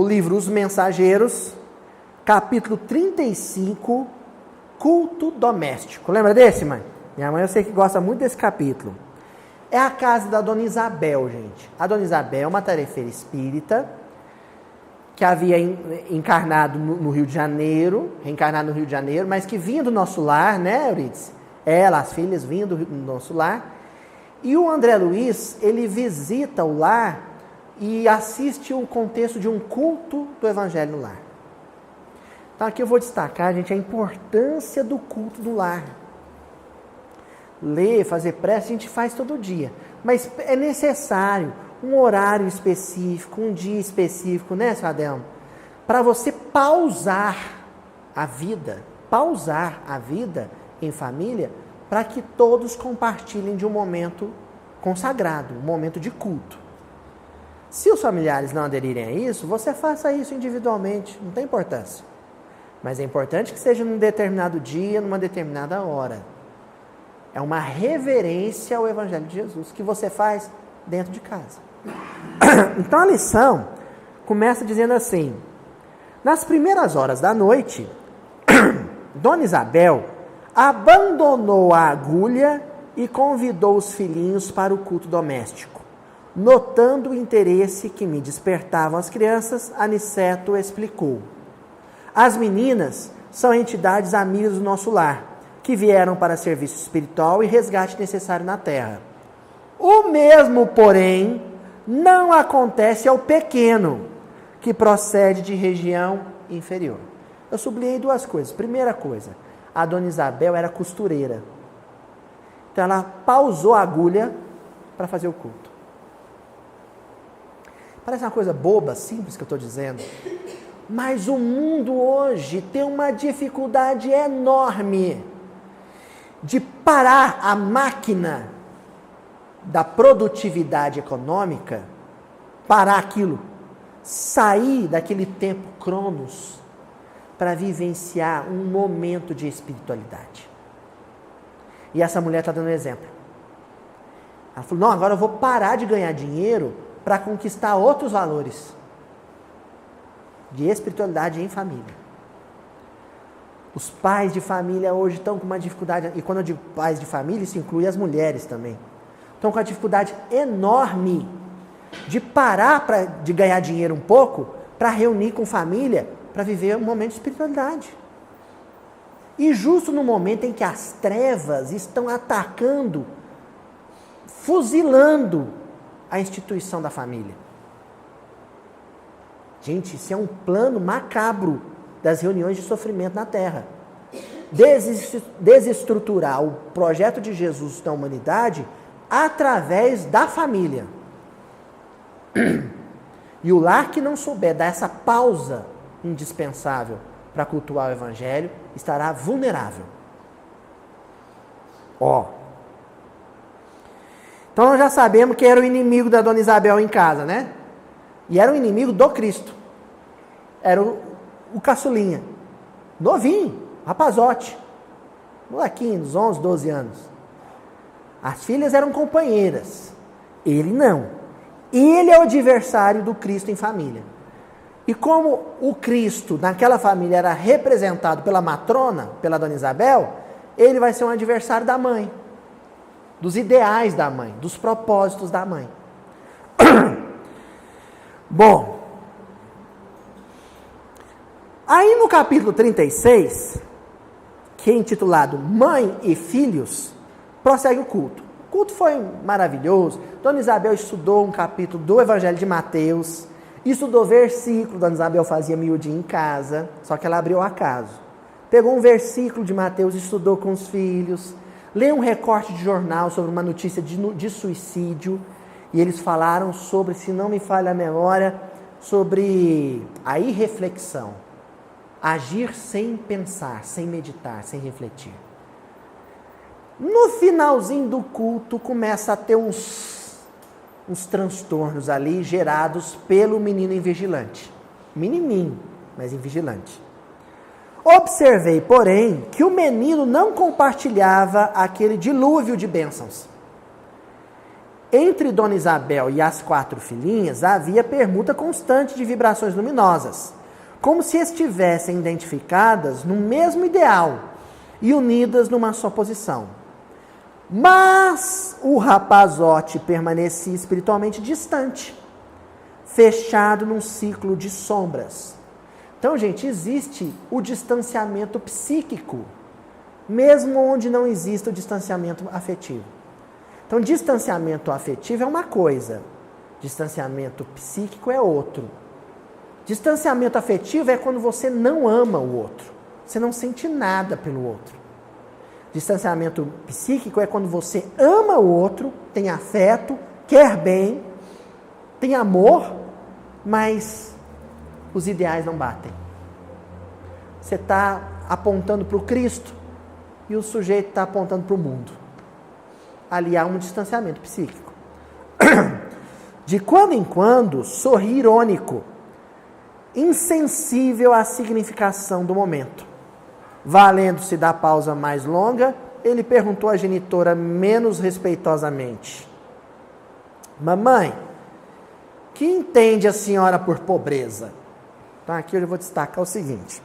livro Os Mensageiros, capítulo 35, culto doméstico. Lembra desse, mãe? Minha mãe eu sei que gosta muito desse capítulo. É a casa da Dona Isabel, gente. A Dona Isabel é uma tarefeira espírita que havia encarnado no Rio de Janeiro, reencarnado no Rio de Janeiro, mas que vinha do nosso lar, né, Euridice? Ela, as filhas, vinham do nosso lar. E o André Luiz, ele visita o lar e assiste o contexto de um culto do Evangelho no lar. Então aqui eu vou destacar, gente, a importância do culto do lar. Ler, fazer prece, a gente faz todo dia. Mas é necessário um horário específico, um dia específico, né, seu Adelmo? Para você pausar a vida em família, para que todos compartilhem de um momento consagrado, um momento de culto. Se os familiares não aderirem a isso, você faça isso individualmente, não tem importância. Mas é importante que seja num determinado dia, numa determinada hora. É uma reverência ao Evangelho de Jesus, que você faz dentro de casa. Então a lição começa dizendo assim: nas primeiras horas da noite, Dona Isabel abandonou a agulha e convidou os filhinhos para o culto doméstico. Notando o interesse que me despertavam as crianças, Aniceto explicou: as meninas são entidades amigas do nosso lar, que vieram para serviço espiritual e resgate necessário na terra. O mesmo, porém, não acontece ao pequeno, que procede de região inferior. Eu sublinhei duas coisas. Primeira coisa, a Dona Isabel era costureira. Então ela pausou a agulha para fazer o culto. Parece uma coisa boba, simples que eu estou dizendo. Mas o mundo hoje tem uma dificuldade enorme de parar a máquina da produtividade econômica, parar aquilo, sair daquele tempo cronos para vivenciar um momento de espiritualidade. E essa mulher está dando um exemplo. Ela falou: não, agora eu vou parar de ganhar dinheiro para conquistar outros valores de espiritualidade em família. Os pais de família hoje estão com uma dificuldade, e quando eu digo pais de família, isso inclui as mulheres também, estão com uma dificuldade enorme de parar de ganhar dinheiro um pouco para reunir com família, para viver um momento de espiritualidade. E justo no momento em que as trevas estão atacando, fuzilando a instituição da família. Gente, isso é um plano macabro das reuniões de sofrimento na Terra. desestruturar o projeto de Jesus na humanidade através da família. E o lar que não souber dar essa pausa indispensável para cultuar o evangelho estará vulnerável. Então nós já sabemos que era o inimigo da Dona Isabel em casa, né? E era o inimigo do Cristo. Era o caçulinha. Novinho, rapazote. Molequinho, dos 11, 12 anos. As filhas eram companheiras. Ele não. Ele é o adversário do Cristo em família. E como o Cristo naquela família era representado pela matrona, pela Dona Isabel, ele vai ser um adversário da mãe. Dos ideais da mãe, dos propósitos da mãe. Bom, aí no capítulo 36, que é intitulado Mãe e Filhos, prossegue o culto. O culto foi maravilhoso. Dona Isabel estudou um capítulo do Evangelho de Mateus, estudou versículo, Dona Isabel fazia miudinho em casa, só que ela abriu acaso. Pegou um versículo de Mateus, estudou com os filhos, leu um recorte de jornal sobre uma notícia de suicídio, e eles falaram sobre, se não me falha a memória, sobre a irreflexão. Agir sem pensar, sem meditar, sem refletir. No finalzinho do culto, começa a ter uns transtornos ali, gerados pelo menino invigilante. Menininho, mas invigilante. Observei, porém, que o menino não compartilhava aquele dilúvio de bênçãos. Entre Dona Isabel e as 4 filhinhas, havia permuta constante de vibrações luminosas, como se estivessem identificadas no mesmo ideal e unidas numa só posição. Mas o rapazote permanecia espiritualmente distante, fechado num ciclo de sombras. Então, gente, existe o distanciamento psíquico, mesmo onde não existe o distanciamento afetivo. Então, distanciamento afetivo é uma coisa, distanciamento psíquico é outro. Distanciamento afetivo é quando você não ama o outro, você não sente nada pelo outro. Distanciamento psíquico é quando você ama o outro, tem afeto, quer bem, tem amor, mas os ideais não batem. Você está apontando para o Cristo e o sujeito está apontando para o mundo. Ali há um distanciamento psíquico. De quando em quando, sorri irônico, insensível à significação do momento. Valendo-se da pausa mais longa, ele perguntou à genitora menos respeitosamente: Mamãe, que entende a senhora por pobreza? Então aqui eu vou destacar o seguinte.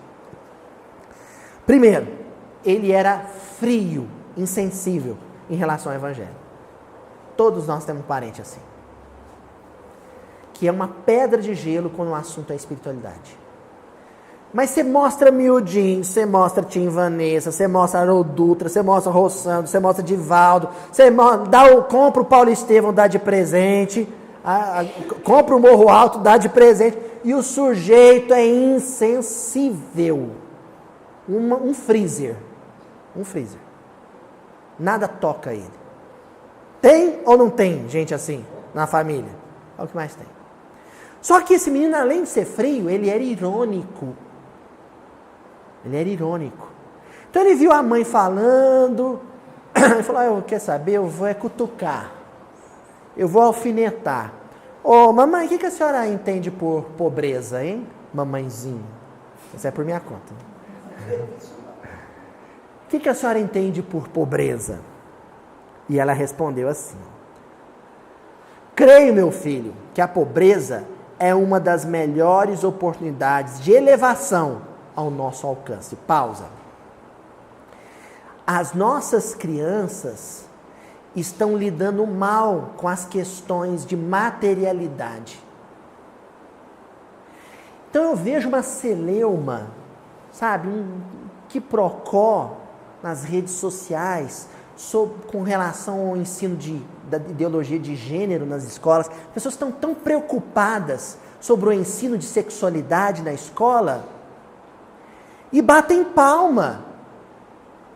Primeiro, ele era frio, insensível em relação ao evangelho. Todos nós temos um parente assim. Que é uma pedra de gelo quando o assunto é espiritualidade. Mas você mostra miudinho, você mostra Tim Vanessa, você mostra Haroldo Dutra, você mostra Rossandro, você mostra Divaldo, você compra o Paulo Estevão, dá de presente, compra o Morro Alto, dá de presente, e o sujeito é insensível. Um freezer. Nada toca ele. Tem ou não tem gente assim na família? É o que mais tem. Só que esse menino, além de ser frio, ele era irônico. Então ele viu a mãe falando, ele falou, quer saber, eu vou cutucar, eu vou alfinetar. Mamãe, o que a senhora entende por pobreza, hein? Mamãezinha. Isso é por minha conta. O que a senhora entende por pobreza? E ela respondeu assim: Creio, meu filho, que a pobreza é uma das melhores oportunidades de elevação ao nosso alcance. Pausa. As nossas crianças estão lidando mal com as questões de materialidade. Então eu vejo uma celeuma, sabe, um quiprocó nas redes sociais com relação ao ensino da ideologia de gênero nas escolas. As pessoas estão tão preocupadas sobre o ensino de sexualidade na escola e batem palma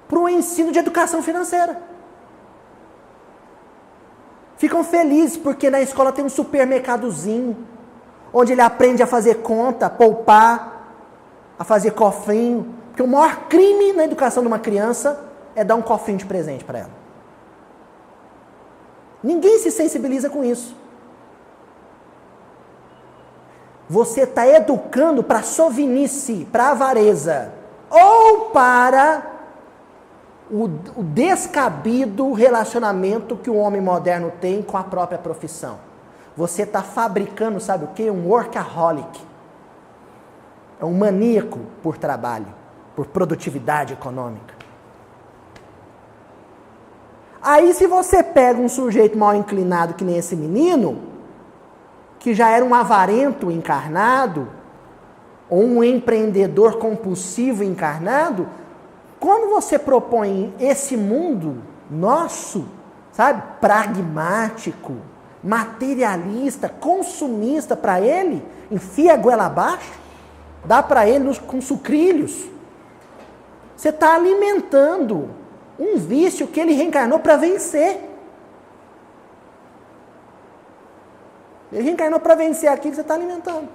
para o ensino de educação financeira. Ficam felizes porque na escola tem um supermercadozinho, onde ele aprende a fazer conta, a poupar, a fazer cofrinho. Porque o maior crime na educação de uma criança é dar um cofrinho de presente para ela. Ninguém se sensibiliza com isso. Você está educando para a sovinice, para a avareza, ou para o descabido relacionamento que o homem moderno tem com a própria profissão. Você está fabricando, sabe o quê? Um workaholic. É um maníaco por trabalho, por produtividade econômica. Aí se você pega um sujeito mal inclinado que nem esse menino, que já era um avarento encarnado, ou um empreendedor compulsivo encarnado, quando você propõe esse mundo nosso, sabe, pragmático, materialista, consumista para ele, enfia a goela abaixo, dá para ele com sucrilhos, você está alimentando um vício que ele reencarnou para vencer. Ele reencarnou para vencer aquilo que você está alimentando.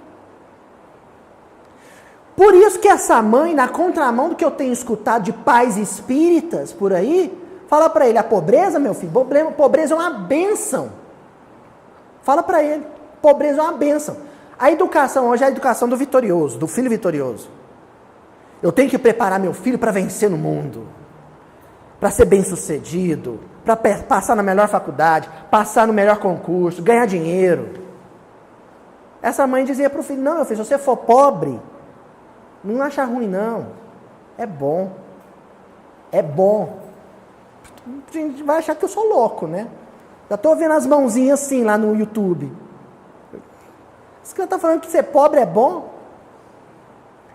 Por isso que essa mãe, na contramão do que eu tenho escutado de pais espíritas por aí, fala para ele, a pobreza, meu filho, pobreza é uma bênção. Fala para ele, pobreza é uma bênção. A educação hoje é a educação do vitorioso, do filho vitorioso. Eu tenho que preparar meu filho para vencer no mundo, para ser bem sucedido, para passar na melhor faculdade, passar no melhor concurso, ganhar dinheiro. Essa mãe dizia para o filho, não, meu filho, se você for pobre, não acha ruim não, é bom, é bom. A gente vai achar que eu sou louco, né? Já estou vendo as mãozinhas assim lá no YouTube. Isso que eu estou falando que ser pobre é bom?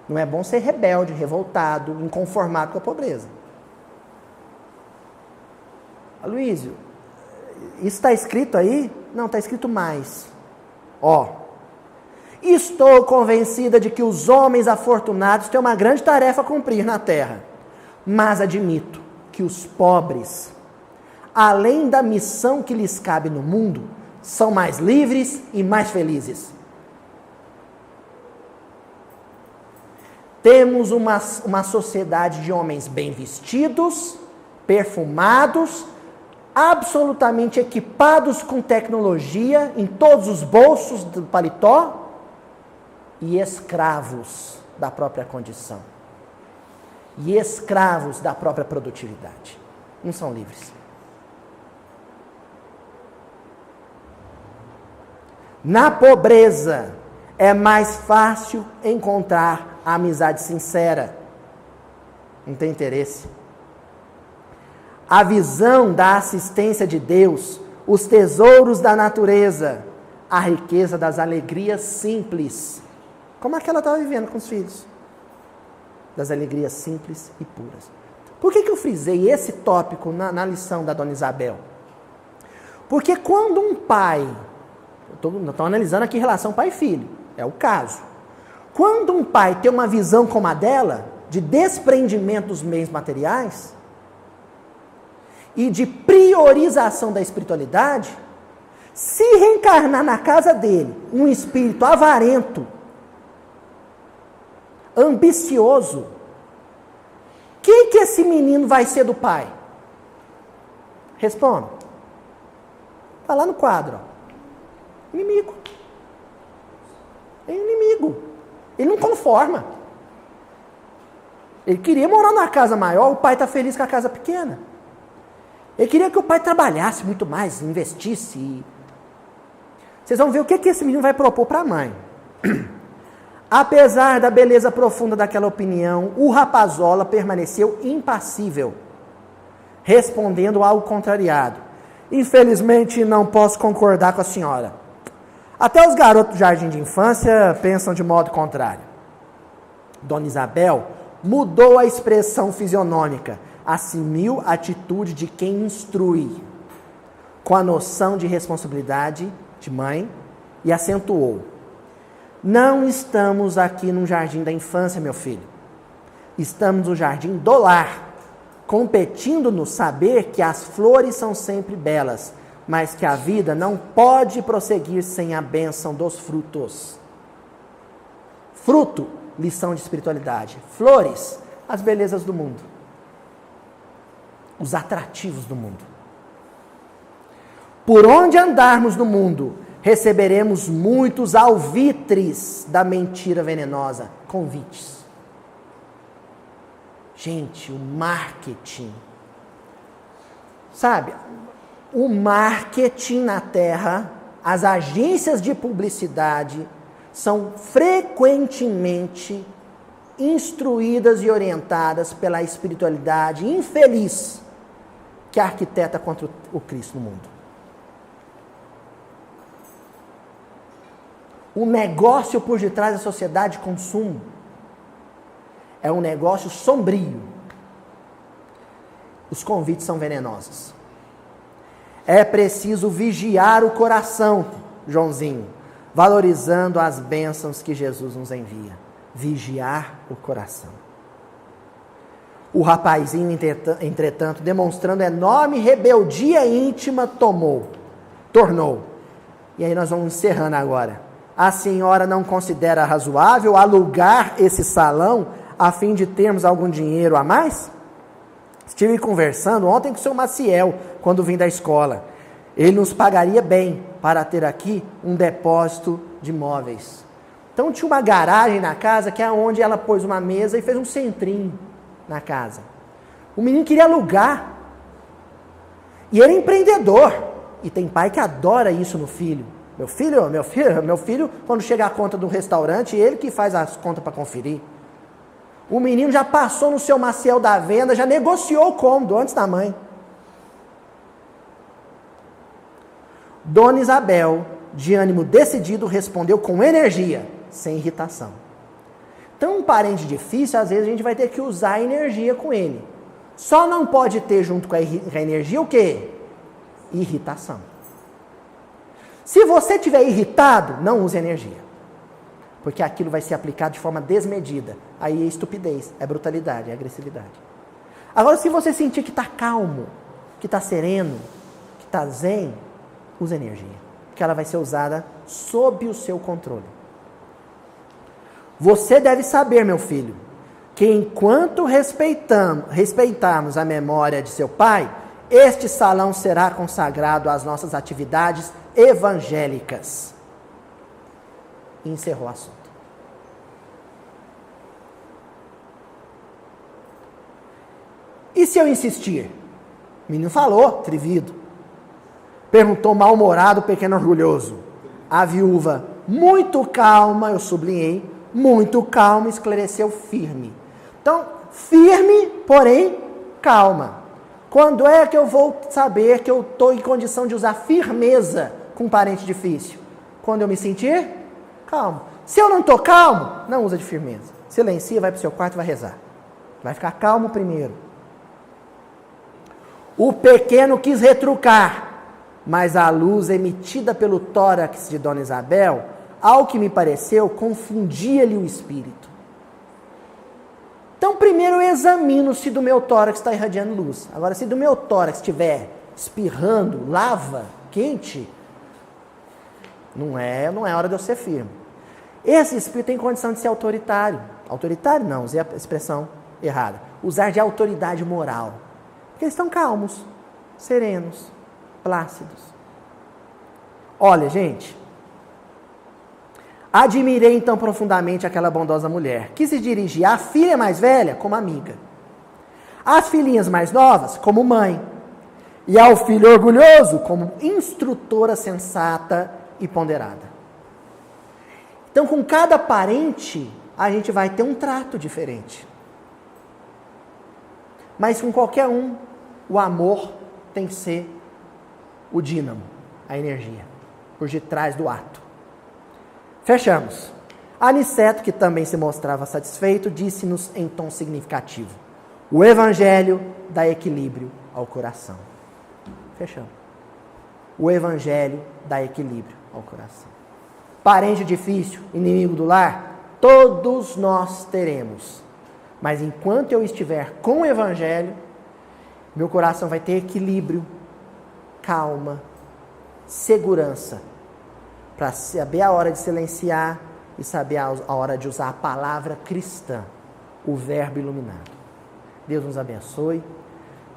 Não é bom ser rebelde, revoltado, inconformado com a pobreza. Aloysio, isso está escrito aí? Não, está escrito mais. Estou convencida de que os homens afortunados têm uma grande tarefa a cumprir na terra, mas admito que os pobres, além da missão que lhes cabe no mundo, são mais livres e mais felizes. Temos uma sociedade de homens bem vestidos, perfumados, absolutamente equipados com tecnologia em todos os bolsos do paletó e escravos da própria condição. E escravos da própria produtividade. Não são livres. Na pobreza é mais fácil encontrar a amizade sincera. Não tem interesse. A visão da assistência de Deus, os tesouros da natureza, a riqueza das alegrias simples. Como é que ela estava vivendo com os filhos? Das alegrias simples e puras. Por que eu frisei esse tópico na lição da Dona Isabel? Porque quando um pai, estou analisando aqui relação pai e filho, é o caso. Quando um pai tem uma visão como a dela, de desprendimento dos meios materiais, e de priorização da espiritualidade, se reencarnar na casa dele um espírito avarento, ambicioso, o que esse menino vai ser do pai? Responda. Está lá no quadro. Inimigo. É inimigo. Ele não conforma. Ele queria morar numa casa maior, o pai está feliz com a casa pequena. Ele queria que o pai trabalhasse muito mais, investisse. Vocês vão ver o que esse menino vai propor para a mãe. Apesar da beleza profunda daquela opinião, o rapazola permaneceu impassível, respondendo ao contrariado. Infelizmente, não posso concordar com a senhora. Até os garotos do jardim de infância pensam de modo contrário. Dona Isabel mudou a expressão fisionômica, assumiu a atitude de quem instrui, com a noção de responsabilidade de mãe, e acentuou: não estamos aqui num jardim da infância, meu filho. Estamos no jardim do lar. competindo no saber que as flores são sempre belas, mas que a vida não pode prosseguir sem a bênção dos frutos. Fruto, lição de espiritualidade. Flores, as belezas do mundo. Os atrativos do mundo. Por onde andarmos no mundo, receberemos muitos alvitres da mentira venenosa, convites. Gente, o marketing. Sabe, o marketing na Terra, as agências de publicidade são frequentemente instruídas e orientadas pela espiritualidade infeliz que arquiteta contra o Cristo no mundo. O negócio por detrás da sociedade de consumo é um negócio sombrio. Os convites são venenosos. É preciso vigiar o coração, Joãozinho, valorizando as bênçãos que Jesus nos envia. Vigiar o coração. O rapazinho, entretanto, demonstrando enorme rebeldia íntima, tornou. E aí nós vamos encerrando agora. A senhora não considera razoável alugar esse salão a fim de termos algum dinheiro a mais? Estive conversando ontem com o seu Maciel, quando vim da escola. Ele nos pagaria bem para ter aqui um depósito de móveis. Então tinha uma garagem na casa, que é onde ela pôs uma mesa e fez um centrinho na casa. O menino queria alugar. E ele é empreendedor. E tem pai que adora isso no filho. Meu filho, quando chega a conta do restaurante, ele que faz as contas para conferir. O menino já passou no seu Maciel da venda, já negociou o cômodo antes da mãe. Dona Isabel, de ânimo decidido, respondeu com energia, sem irritação. Então, um parente difícil, às vezes a gente vai ter que usar a energia com ele. Só não pode ter junto com a energia o quê? Irritação. Se você estiver irritado, não use energia. Porque aquilo vai ser aplicado de forma desmedida. Aí é estupidez, é brutalidade, é agressividade. Agora, se você sentir que está calmo, que está sereno, que está zen, use energia. Porque ela vai ser usada sob o seu controle. Você deve saber, meu filho, que enquanto respeitarmos a memória de seu pai, este salão será consagrado às nossas atividades evangélicas. E encerrou o assunto. E se eu insistir? O menino falou, atrevido. Perguntou mal-humorado, pequeno orgulhoso. A viúva, muito calma, eu sublinhei, muito calma, esclareceu firme. Então, firme, porém, calma. Quando é que eu vou saber que eu estou em condição de usar firmeza com um parente difícil? Quando eu me sentir calmo. Se eu não estou calmo, não usa de firmeza. Silencia, vai para o seu quarto e vai rezar. Vai ficar calmo primeiro. O pequeno quis retrucar, mas a luz emitida pelo tórax de Dona Isabel, ao que me pareceu, confundia-lhe o espírito. Então, primeiro eu examino se do meu tórax está irradiando luz. Agora, se do meu tórax estiver espirrando lava quente, não é hora de eu ser firme. Esse espírito tem condição de ser autoritário. Autoritário não, usei a expressão errada. Usar de autoridade moral. Porque eles estão calmos, serenos, plácidos. Olha, gente, admirei então profundamente aquela bondosa mulher, que se dirigia à filha mais velha como amiga, às filhinhas mais novas como mãe, e ao filho orgulhoso como instrutora sensata e ponderada. Então, com cada parente, a gente vai ter um trato diferente. Mas com qualquer um, o amor tem que ser o dínamo, a energia, por detrás do ato. Fechamos. Aniceto, que também se mostrava satisfeito, disse-nos em tom significativo: o evangelho dá equilíbrio ao coração. Fechamos. O evangelho dá equilíbrio ao coração. Parente difícil, inimigo do lar, todos nós teremos. Mas enquanto eu estiver com o evangelho, Meu coração vai ter equilíbrio, calma, segurança, para saber a hora de silenciar e saber a hora de usar a palavra cristã, o verbo iluminado. Deus nos abençoe,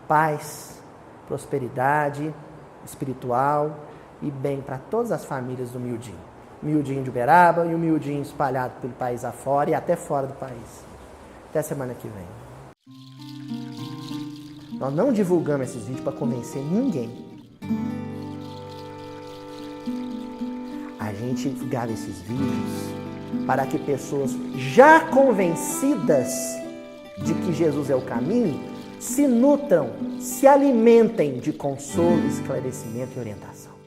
paz, prosperidade espiritual e bem para todas as famílias do Miudinho. Miudinho de Uberaba e o Miudinho espalhado pelo país afora e até fora do país. Até semana que vem. Nós não divulgamos esses vídeos para convencer ninguém. A gente grava esses vídeos para que pessoas já convencidas de que Jesus é o caminho se nutram, se alimentem de consolo, esclarecimento e orientação.